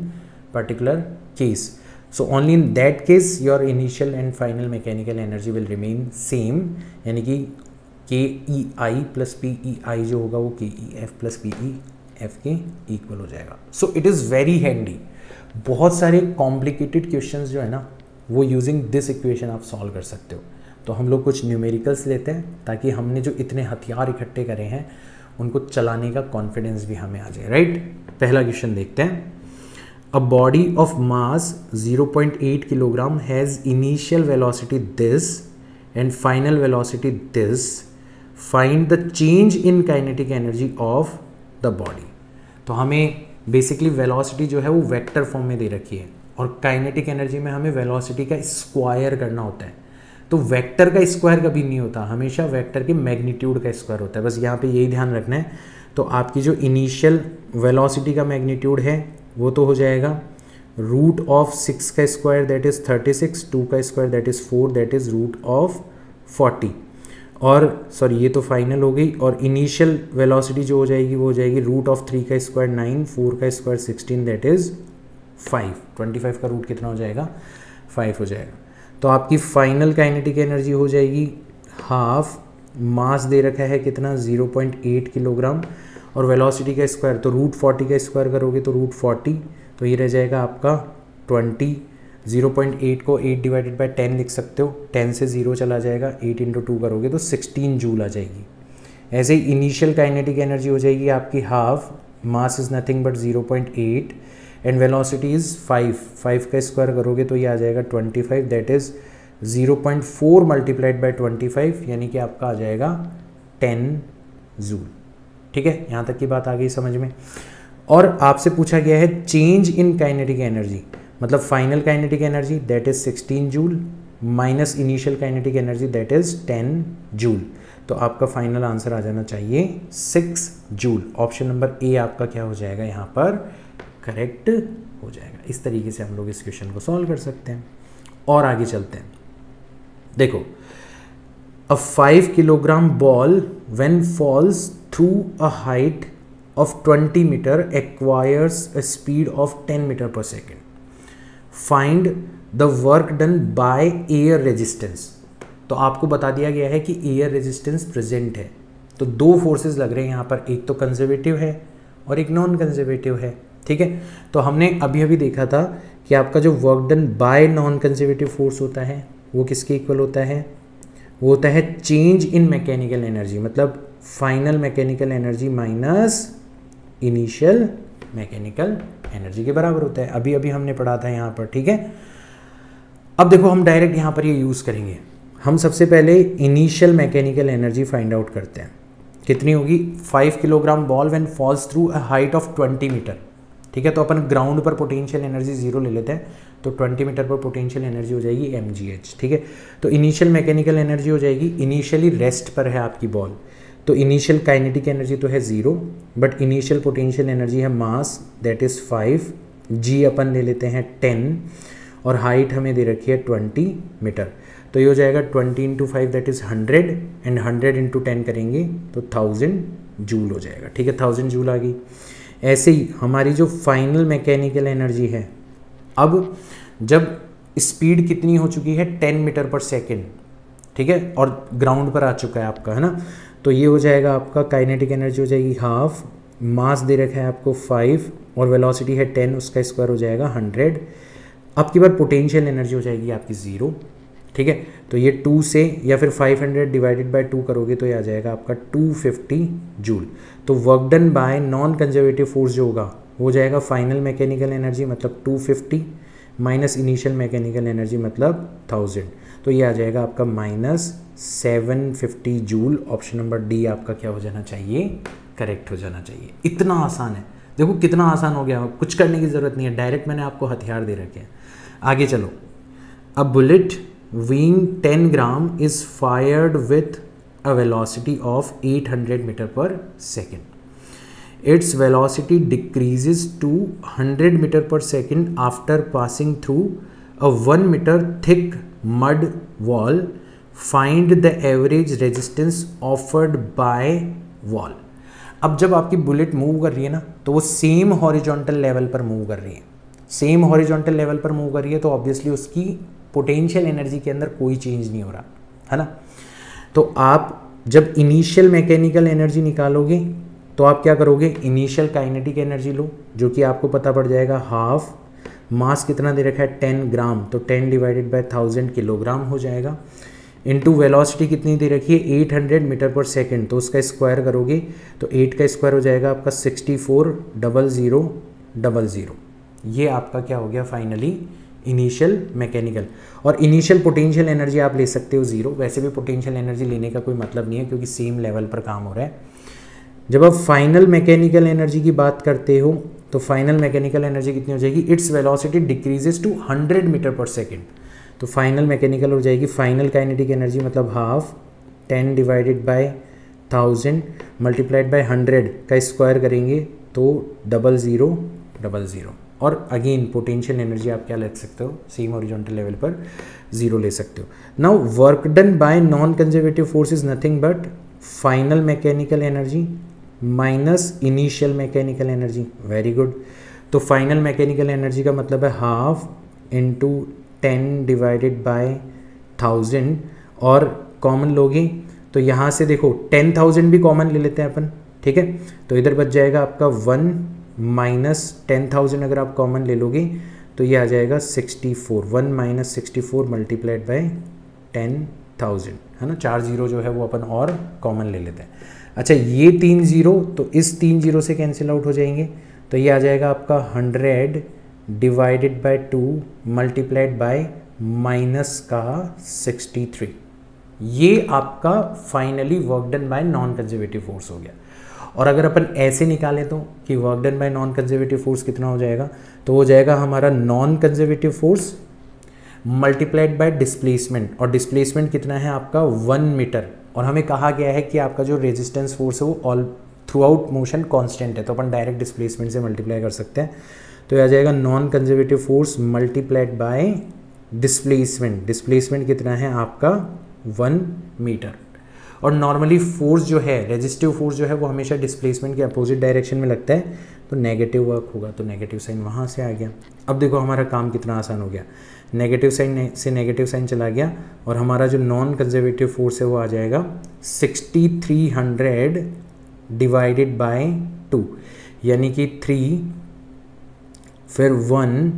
[SPEAKER 1] particular case. So only in that case your initial and final mechanical energy will remain same, यानी कि KEI plus PEI जो होगा वो KEF plus PEF के equal हो जाएगा। So it is very handy. बहुत सारे कॉम्प्लिकेटेड क्वेश्चंस जो है ना वो यूजिंग दिस इक्वेशन आप सॉल्व कर सकते हो। तो हम लोग कुछ न्यूमेरिकल्स लेते हैं ताकि हमने जो इतने हथियार इकट्ठे करे हैं उनको चलाने का कॉन्फिडेंस भी हमें आ जाए, राइट। पहला क्वेश्चन देखते हैं। A body of mass 0.8 kilogram has initial velocity this and final velocity this, find the change in kinetic energy of the body. तो हमें बेसिकली वेलोसिटी जो है वो वेक्टर फॉर्म में दे रखी है और काइनेटिक एनर्जी में हमें वेलोसिटी का स्क्वायर करना होता है। तो वेक्टर का स्क्वायर कभी नहीं होता, हमेशा वेक्टर के मैग्नीट्यूड का स्क्वायर होता है, बस यहाँ पे यही ध्यान रखना है। तो आपकी जो इनिशियल वेलोसिटी का मैग्नीट्यूड है वो तो हो जाएगा रूट ऑफ 6 का स्क्वायर दैट इज़ 36, 2 का square that is 4 that is root of 40, और सॉरी ये तो फाइनल हो गई। और इनिशियल वेलोसिटी जो हो जाएगी वो हो जाएगी रूट ऑफ 3 का स्क्वायर 9, 4 का स्क्वायर 16 दैट इज़ 5। 25 का रूट कितना हो जाएगा? 5 हो जाएगा। तो आपकी फाइनल काइनेटिक एनर्जी हो जाएगी हाफ, मास दे रखा है कितना 0.8 किलोग्राम, और वेलोसिटी का स्क्वायर तो रूट 40 का स्क्वायर करोगे तो रूट 40, तो ये रह जाएगा आपका 20। 0.8 को 8 डिवाइडेड बाय 10 लिख सकते हो, 10 से 0 चला जाएगा, 8 इंटू 2 करोगे तो 16 जूल आ जाएगी। ऐसे ही इनिशियल काइनेटिक एनर्जी हो जाएगी आपकी half, mass is nothing but 0.8 and velocity is 5 का स्क्वायर करोगे तो ये आ जाएगा 25 दैट इज़ 0.4 मल्टीप्लाइड बाय 25, यानी कि आपका आ जाएगा 10 जूल। ठीक है, यहाँ तक की बात आ गई समझ में। और आपसे पूछा गया है चेंज इन काइनेटिक एनर्जी, मतलब final kinetic energy that is 16 joule minus initial kinetic energy that is 10 joule. तो आपका फाइनल आंसर आ जाना चाहिए 6 जूल। ऑप्शन नंबर ए आपका क्या हो जाएगा यहाँ पर? करेक्ट हो जाएगा। इस तरीके से हम लोग इस क्वेश्चन को सॉल्व कर सकते हैं। और आगे चलते हैं। देखो, a 5 kilogram ball when falls through a height of 20 meter acquires a speed of 10 meter per second. Find the work done by air resistance. तो आपको बता दिया गया है कि एयर रेजिस्टेंस प्रेजेंट है, तो दो फोर्सेस लग रहे हैं यहाँ पर, एक तो कंजर्वेटिव है और एक नॉन कंजर्वेटिव है। ठीक है, तो हमने अभी अभी देखा था कि आपका जो work done by non conservative force होता है वो किसके इक्वल होता है? वो होता है चेंज इन मैकेनिकल एनर्जी, मतलब final mechanical energy minus initial mechanical energy के बराबर होता है। अभी अभी हमने पढ़ा था यहाँ पर, ठीक है। अब देखो हम डायरेक्ट यहाँ पर ये यूज़ करेंगे। हम सबसे पहले initial mechanical energy find out करते हैं। कितनी होगी? 5 kilogram ball when falls through a height of 20 metre, ठीक है। तो अपन ग्राउंड पर पोटेंशियल एनर्जी 0 ले लेते हैं, तो 20 मीटर पर पोटेंशियल एनर्जी हो जाएगी mgh, ठीक है। तो इनिशियल मैकेनिकल एनर्जी हो जाएगी, इनिशियली रेस्ट पर है आपकी बॉल, तो इनिशियल काइनेटिक एनर्जी तो है 0, बट इनिशियल पोटेंशियल एनर्जी है मास दैट इज़ 5, g अपन ले लेते हैं 10, और हाइट हमें दे रखी है 20 मीटर। तो ये हो जाएगा 20 into 5 that is 100, and 100 into 10 करेंगे तो 1000 जूल हो जाएगा, ठीक है। 1000 जूल आ गई। ऐसे ही हमारी जो फाइनल मैकेनिकल एनर्जी है, अब जब स्पीड कितनी हो चुकी है 10 मीटर पर सेकेंड, ठीक है, और ग्राउंड पर आ चुका है आपका, है ना, तो ये हो जाएगा आपका काइनेटिक एनर्जी हो जाएगी हाफ, मास दे रखा है आपको 5 और वेलोसिटी है 10, उसका स्क्वायर हो जाएगा 100। अब की बार पोटेंशियल एनर्जी हो जाएगी आपकी 0, ठीक है। तो ये 2 से या फिर 500 डिवाइडेड बाय 2 करोगे तो ये आ जाएगा आपका 250 जूल। तो work done by non conservative force जो होगा वो हो जाएगा फाइनल मैकेनिकल एनर्जी मतलब 250 माइनस इनिशियल मैकेनिकल एनर्जी मतलब 1000, तो ये आ जाएगा आपका -750 जूल। ऑप्शन नंबर डी आपका क्या हो जाना चाहिए? करेक्ट हो जाना चाहिए। इतना आसान है, देखो कितना आसान हो गया, कुछ करने की ज़रूरत नहीं है, डायरेक्ट मैंने आपको हथियार दे रखे हैं। आगे चलो। A bullet weighing 10 gram is fired with a velocity of 800 meter per second. Its velocity decreases to 100 meter per second after passing through a 1 meter thick mud wall. Find the average resistance offered by wall. अब जब आपकी bullet move कर रही है ना, तो वो same horizontal level पर मूव कर रही है, सेम हॉरिजॉन्टल लेवल पर मूव कर रही है, तो ऑब्वियसली उसकी पोटेंशियल एनर्जी के अंदर कोई चेंज नहीं हो रहा, है ना। तो आप जब इनिशियल मैकेनिकल एनर्जी निकालोगे तो आप क्या करोगे? इनिशियल काइनेटिक एनर्जी लो, जो कि आपको पता पड़ जाएगा हाफ, मास कितना दे रखा है 10 ग्राम, तो 10 डिवाइडेड बाय 1000 किलोग्राम हो जाएगा, इनटू वेलोसिटी कितनी दे रखी है 800 मीटर पर सेकेंड, तो उसका स्क्वायर करोगे तो 8 का स्क्वायर हो जाएगा आपका 64,00,00। ये आपका क्या हो गया फाइनली? Initial mechanical. और इनिशियल पोटेंशियल एनर्जी आप ले सकते हो 0, वैसे भी पोटेंशियल एनर्जी लेने का कोई मतलब नहीं है क्योंकि सेम लेवल पर काम हो रहा है। जब आप फाइनल मैकेनिकल एनर्जी की बात करते हो तो फाइनल मैकेनिकल एनर्जी कितनी हो जाएगी? Its velocity decreases to 100 metre per second, तो फाइनल मैकेनिकल हो जाएगी फाइनल काइनेटिक एनर्जी मतलब half 10 divided by 1000 multiplied by 100 का स्क्वायर करेंगे तो 0000। और अगेन पोटेंशियल एनर्जी आप क्या ले सकते हो? सेम हॉरिजॉन्टल लेवल पर 0 ले सकते हो। Now work done by non conservative force is nothing but final mechanical energy minus initial mechanical energy. Very good. तो फाइनल मैकेनिकल एनर्जी का मतलब है हाफ इंटू 10 डिवाइडेड बाय 1000, और कॉमन लोगे तो यहाँ से देखो 10,000 भी कॉमन ले लेते हैं अपन, ठीक है। तो इधर बच जाएगा आपका 1 माइनस 10,000, अगर आप कॉमन ले लोगे तो ये आ जाएगा 64, 1 माइनस 64 मल्टीप्लाइड बाय 10,000, है ना। 4 जीरो जो है वो अपन और कॉमन ले लेते हैं। अच्छा, ये 3 जीरो तो इस 3 जीरो से कैंसिल आउट हो जाएंगे, तो ये आ जाएगा आपका 100 divided by 2 multiplied by minus का 63। ये आपका finally work done by non conservative force हो गया। और अगर अपन ऐसे निकालें तो कि work done by non conservative force कितना हो जाएगा, तो हो जाएगा हमारा non conservative force multiplied by displacement, और डिस्प्लेसमेंट कितना है आपका 1 मीटर, और हमें कहा गया है कि आपका जो रेजिस्टेंस फोर्स है वो all through out motion constant है, तो अपन डायरेक्ट डिस्प्लेसमेंट से मल्टीप्लाई कर सकते हैं। तो ये आ जाएगा non conservative force multiplied by displacement. Displacement कितना है आपका 1 मीटर। और नॉर्मली फोर्स जो है, रेजिस्टिव फोर्स जो है वो हमेशा डिस्प्लेसमेंट के अपोजिट डायरेक्शन में लगता है, तो नेगेटिव वर्क होगा, तो नेगेटिव साइन वहाँ से आ गया। अब देखो हमारा काम कितना आसान हो गया, नेगेटिव साइन से नेगेटिव साइन चला गया, और हमारा जो नॉन कंजर्वेटिव फोर्स है वो आ जाएगा 6300 डिवाइडेड बाय 2, यानी कि 3 फिर 1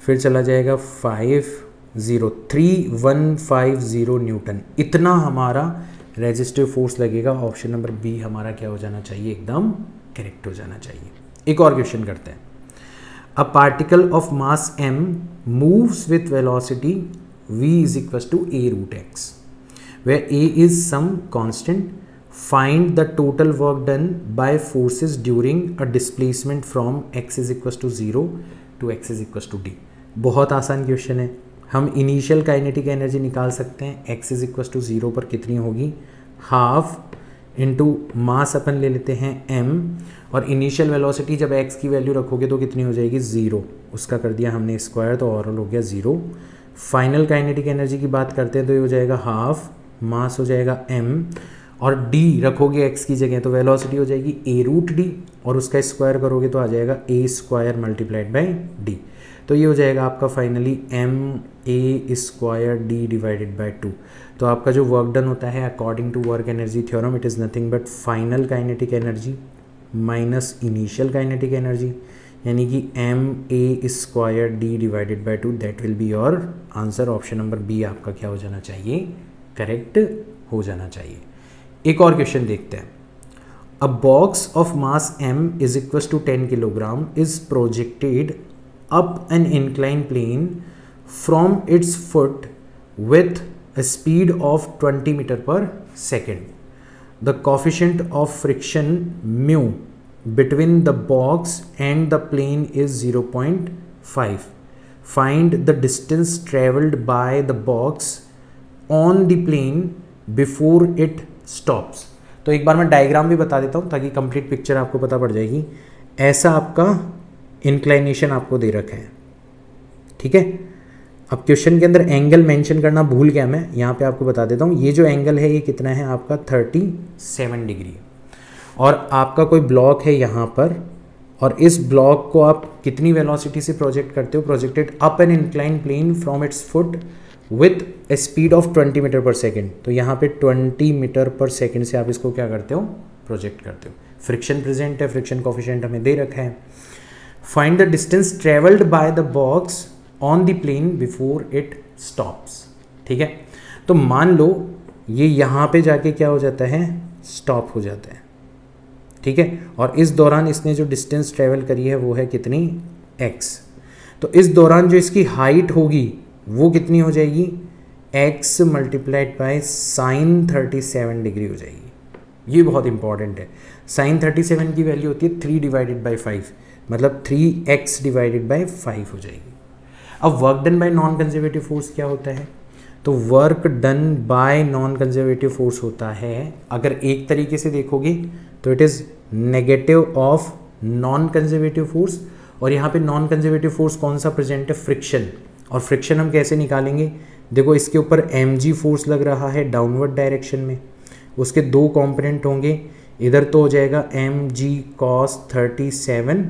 [SPEAKER 1] फिर चला जाएगा 3,150 न्यूटन। इतना हमारा रेजिस्टिव फोर्स लगेगा। ऑप्शन नंबर बी हमारा क्या हो जाना चाहिए? एकदम करेक्ट हो जाना चाहिए। एक और क्वेश्चन करते हैं। A particle of mass m moves with velocity v is equals to a root x, where a is some constant. Find the total work done by forces during a displacement from x is equals to 0 to x is equals to d. बहुत आसान question है. हम initial kinetic energy निकाल सकते हैं. x is equal to 0 पर कितनी होगी, हाफ इंटू मास अपन ले लेते हैं m, और इनिशियल वेलोसिटी जब x की वैल्यू रखोगे तो कितनी हो जाएगी 0, उसका कर दिया हमने स्क्वायर तो ओवरऑल हो गया 0. फाइनल काइनेटिक एनर्जी की बात करते हैं तो ये हो जाएगा हाफ, मास हो जाएगा m, और d रखोगे x की जगह तो वेलोसिटी हो जाएगी a रूट डी, और उसका स्क्वायर करोगे तो आ जाएगा a square multiplied by d. तो ये हो जाएगा आपका finally m a square d divided by 2. तो आपका जो वर्क डन होता है according to work energy theorem, it is nothing but final kinetic energy minus initial kinetic energy, यानी कि m a square d divided by 2. That will be your answer. Option number B आपका क्या हो जाना चाहिए, correct हो जाना चाहिए. एक और क्वेश्चन देखते हैं. A box of mass m is equal to 10 kilogram is projected up an incline plane from its foot with a speed of 20 meter per second. The coefficient of friction mu between the box and the plane is 0.5. Find the distance traveled by the box on the plane before it stops. तो एक बार मैं diagram भी बता देता हूँ ताकि complete picture आपको पता पड़ जाएगी. ऐसा आपका इंक्लाइनेशन आपको दे रखा है, ठीक है. अब क्वेश्चन के अंदर एंगल मेंशन करना भूल गया मैं, यहाँ पे आपको बता देता हूँ. ये जो एंगल है ये कितना है आपका 37 डिग्री, और आपका कोई ब्लॉक है यहाँ पर, और इस ब्लॉक को आप कितनी वेलोसिटी से प्रोजेक्ट करते हो, projected up an incline plane from its foot with a speed of 20 metre per second. तो यहाँ पे 20 मीटर पर सेकेंड से आप इसको क्या करते हो, प्रोजेक्ट करते हो. फ्रिक्शन प्रेजेंट है, फ्रिक्शन कोफिशिएंट हमें दे रखा है. Find the distance travelled by the box on the plane before it stops. ठीक है, तो मान लो ये यहाँ पे जाके क्या हो जाता है, स्टॉप हो जाता है. ठीक है, और इस दौरान इसने जो डिस्टेंस ट्रेवल करी है वो है कितनी, x. तो इस दौरान जो इसकी हाइट होगी वो कितनी हो जाएगी, x multiplied by sine 37 degree हो जाएगी. ये बहुत इंपॉर्टेंट है. साइन 37 की वैल्यू होती है 3 डिवाइडेड बाई 5, मतलब 3x डिवाइडेड बाई 5 हो जाएगी. अब work done by non conservative force क्या होता है, तो work done by non conservative force होता है, अगर एक तरीके से देखोगे तो it is negative of non conservative force. और यहाँ पे नॉन कंजर्वेटिव फोर्स कौन सा प्रेजेंट है, फ्रिक्शन. और फ्रिक्शन हम कैसे निकालेंगे, देखो इसके ऊपर mg फोर्स लग रहा है डाउनवर्ड डायरेक्शन में, उसके दो कंपोनेंट होंगे. इधर तो हो जाएगा mg cos 37,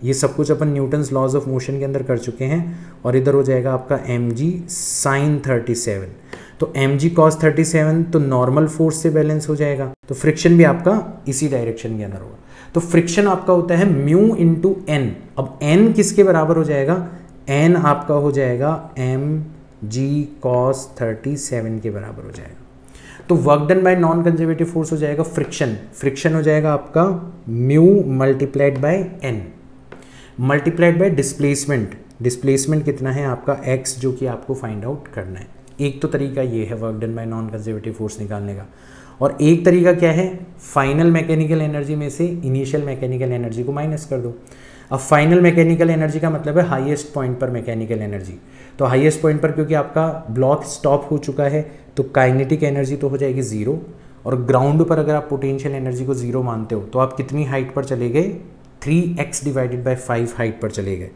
[SPEAKER 1] ये सब कुछ अपन न्यूटन्स लॉज ऑफ मोशन के अंदर कर चुके हैं, और इधर हो जाएगा आपका mg sin 37. तो mg cos 37 तो नॉर्मल फोर्स से बैलेंस हो जाएगा, तो फ्रिक्शन भी आपका इसी डायरेक्शन के अंदर होगा. तो फ्रिक्शन आपका होता है म्यू इंटू एन. अब n किसके बराबर हो जाएगा, n आपका हो जाएगा mg cos 37 के बराबर हो जाएगा. तो work done by non conservative force हो जाएगा फ्रिक्शन. फ्रिक्शन हो जाएगा आपका mu multiplied by n multiplied by displacement. Displacement कितना है आपका x, जो कि आपको फाइंड आउट करना है. एक तो तरीका ये है work done by non conservative force निकालने का, और एक तरीका क्या है, फाइनल मैकेनिकल एनर्जी में से इनिशियल मैकेनिकल एनर्जी को माइनस कर दो. अब फाइनल मैकेनिकल एनर्जी का मतलब है हाईएस्ट पॉइंट पर मैकेनिकल एनर्जी. तो हाईएस्ट पॉइंट पर क्योंकि आपका ब्लॉक स्टॉप हो चुका है तो काइनेटिक एनर्जी तो हो जाएगी 0, और ग्राउंड पर अगर आप पोटेंशियल एनर्जी को 0 मानते हो तो आप कितनी हाइट पर चले गए, 3x डिवाइडेड बाई 5 हाइट पर चले गए.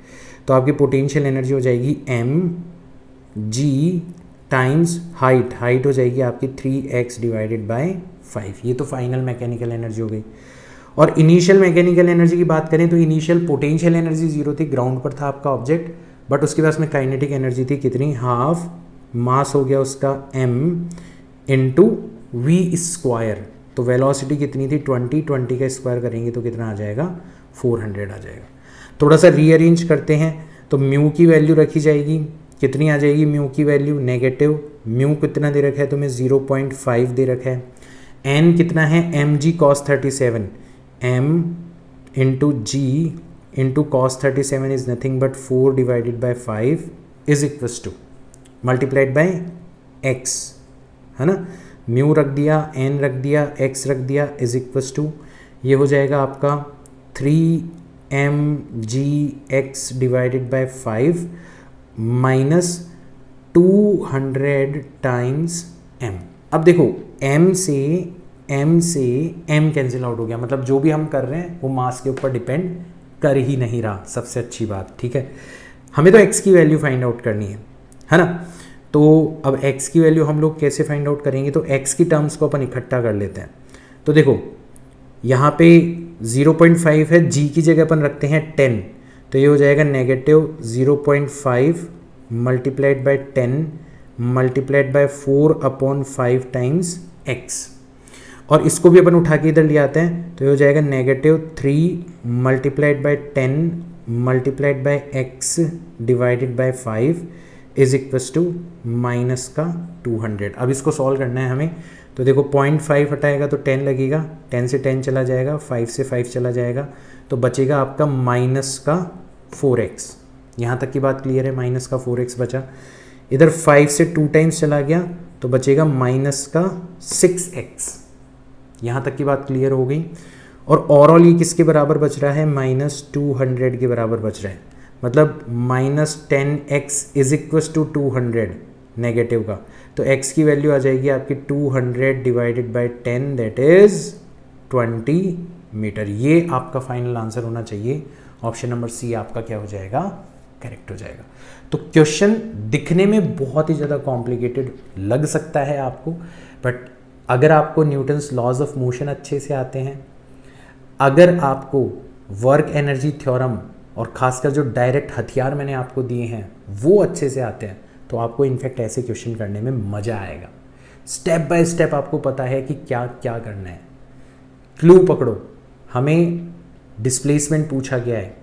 [SPEAKER 1] तो आपकी पोटेंशियल एनर्जी हो जाएगी mg टाइम्स हाइट. हाइट हो जाएगी आपकी 3x डिवाइडेड बाई 5. ये तो फाइनल मैकेनिकल एनर्जी हो गई. और इनिशियल मैकेनिकल एनर्जी की बात करें तो इनिशियल पोटेंशियल एनर्जी 0 थी, ग्राउंड पर था आपका ऑब्जेक्ट, बट उसके पास में काइनेटिक एनर्जी थी कितनी, हाफ. मास हो गया उसका m इंटू वी स्क्वायर. तो वेलोसिटी कितनी थी 20 का स्क्वायर करेंगे तो कितना आ जाएगा, 400 आ जाएगा. थोड़ा सा रीअरेंज करते हैं तो म्यू की वैल्यू रखी जाएगी, कितनी आ जाएगी म्यू की वैल्यू, नेगेटिव. म्यू कितना दे रखा है तुम्हें, 0.5 दे रखा है. एन कितना है, mg cos 37, m into g into cos 37 is nothing but 4 divided by 5 is equals to multiplied by x, है ना, म्यू रख दिया, एन रख दिया, एक्स रख दिया, इज इक्वल्स टू ये हो जाएगा आपका 3mgx divided by 5 minus 200 times m। अब देखो m से m कैंसिल आउट हो गया, मतलब जो भी हम कर रहे हैं वो मास के ऊपर डिपेंड कर ही नहीं रहा, सबसे अच्छी बात, ठीक है। हमें तो x की वैल्यू फाइंड आउट करनी है ना। तो अब x की वैल्यू हम लोग कैसे फाइंड आउट करेंगे, तो x की टर्म्स को अपन इकट्ठा कर लेते हैं। तो देखो यहाँ पे 0.5 है, g की जगह अपन रखते हैं 10, तो ये हो जाएगा negative 0.5 multiplied by 10 multiplied by 4/5 times x, और इसको भी अपन उठा के इधर ले आते हैं, तो ये हो जाएगा negative 3 multiplied by 10 multiplied by x divided by 5 is equals to minus का 200। अब इसको सॉल्व करना है हमें, तो देखो 0.5 हटाएगा तो 10 लगेगा, 10 से 10 चला जाएगा, 5 से 5 चला जाएगा, तो बचेगा आपका माइनस का 4x। यहाँ तक की बात क्लियर है, माइनस का 4x बचा। इधर 5 से 2 टाइम्स चला गया तो बचेगा माइनस का 6x। यहाँ तक की बात क्लियर हो गई। और ओवरऑल ये किसके बराबर बच रहा है, माइनस 200 के बराबर बच रहा है, मतलब minus 10x is equals to 200 negative का, तो x की वैल्यू आ जाएगी आपकी 200 divided by 10 that is 20 metre. ये आपका फाइनल आंसर होना चाहिए, ऑप्शन नंबर सी आपका क्या हो जाएगा, करेक्ट हो जाएगा। तो क्वेश्चन दिखने में बहुत ही ज़्यादा कॉम्प्लिकेटेड लग सकता है आपको, बट अगर आपको न्यूटन्स लॉज ऑफ मोशन अच्छे से आते हैं, अगर आपको वर्क एनर्जी थ्योरम और खासकर जो डायरेक्ट हथियार मैंने आपको दिए हैं वो अच्छे से आते हैं, तो आपको इनफैक्ट ऐसे क्वेश्चन करने में मज़ा आएगा। स्टेप बाय स्टेप आपको पता है कि क्या क्या करना है। क्लू पकड़ो, हमें डिस्प्लेसमेंट पूछा गया है,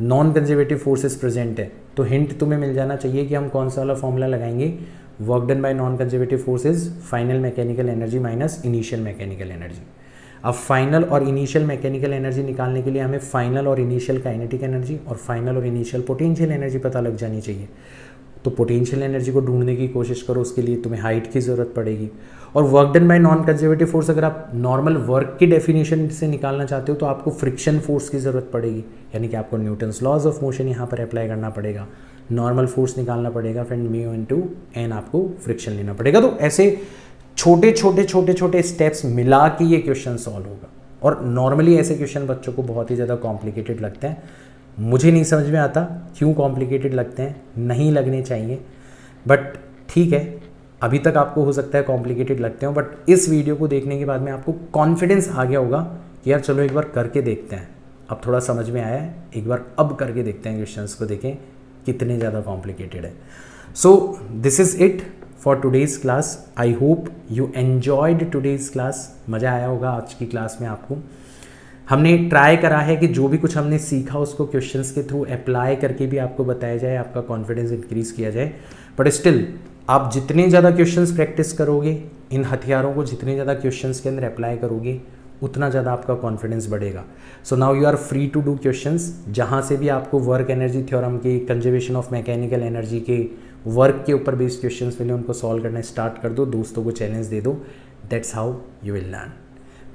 [SPEAKER 1] नॉन कंजर्वेटिव फोर्सेस प्रेजेंट है, तो हिंट तुम्हें मिल जाना चाहिए कि हम कौन सा वाला फॉर्मूला लगाएंगे, work done by non conservative forces final mechanical energy minus initial mechanical energy. अब फाइनल और इनिशियल मैकेनिकल एनर्जी निकालने के लिए हमें फाइनल और इनिशियल काइनेटिक एनर्जी और फाइनल और इनिशियल पोटेंशियल एनर्जी पता लग जानी चाहिए। तो पोटेंशियल एनर्जी को ढूंढने की कोशिश करो, उसके लिए तुम्हें हाइट की ज़रूरत पड़ेगी। और work done by non conservative force अगर आप नॉर्मल वर्क की डेफिनेशन से निकालना चाहते हो तो आपको फ्रिक्शन फोर्स की ज़रूरत पड़ेगी, यानी कि आपको न्यूटन्स लॉज ऑफ मोशन यहाँ पर अप्लाई करना पड़ेगा, नॉर्मल फोर्स निकालना पड़ेगा, फिर म्यू इनटू एन आपको फ्रिक्शन लेना पड़ेगा। तो ऐसे छोटे छोटे छोटे छोटे स्टेप्स मिला के ये क्वेश्चन सॉल्व होगा। और नॉर्मली ऐसे क्वेश्चन बच्चों को बहुत ही ज़्यादा कॉम्प्लिकेटेड लगते हैं, मुझे नहीं समझ में आता क्यों कॉम्प्लिकेटेड लगते हैं, नहीं लगने चाहिए, बट ठीक है, अभी तक आपको हो सकता है कॉम्प्लिकेटेड लगते हो, बट इस वीडियो को देखने के बाद में आपको कॉन्फिडेंस आ गया होगा कि यार चलो एक बार करके देखते हैं, अब थोड़ा समझ में आया है, एक बार अब करके देखते हैं, क्वेश्चंस को देखें कितने ज़्यादा कॉम्प्लिकेटेड है। So this is it for today's class. I hope you enjoyed today's class, मज़ा आया होगा आज की क्लास में आपको। हमने ट्राई करा है कि जो भी कुछ हमने सीखा उसको क्वेश्चंस के थ्रू अप्लाई करके भी आपको बताया जाए, आपका कॉन्फिडेंस इंक्रीज़ किया जाए। बट स्टिल आप जितने ज़्यादा क्वेश्चंस प्रैक्टिस करोगे, इन हथियारों को जितने ज़्यादा क्वेश्चंस के अंदर अप्लाई करोगे, उतना ज़्यादा आपका कॉन्फिडेंस बढ़ेगा। So now you are free to do questions, जहाँ से भी आपको वर्क एनर्जी थ्योरम के, कंजर्वेशन ऑफ मैकेनिकल एनर्जी के, वर्क के ऊपर बेस्ड क्वेश्चंस मिले उनको सॉल्व करना स्टार्ट कर दो, दोस्तों को चैलेंज दे दो। That's how you will learn.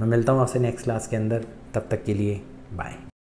[SPEAKER 1] मैं मिलता हूँ आपसे नेक्स्ट क्लास के अंदर, तब तक के लिए बाय।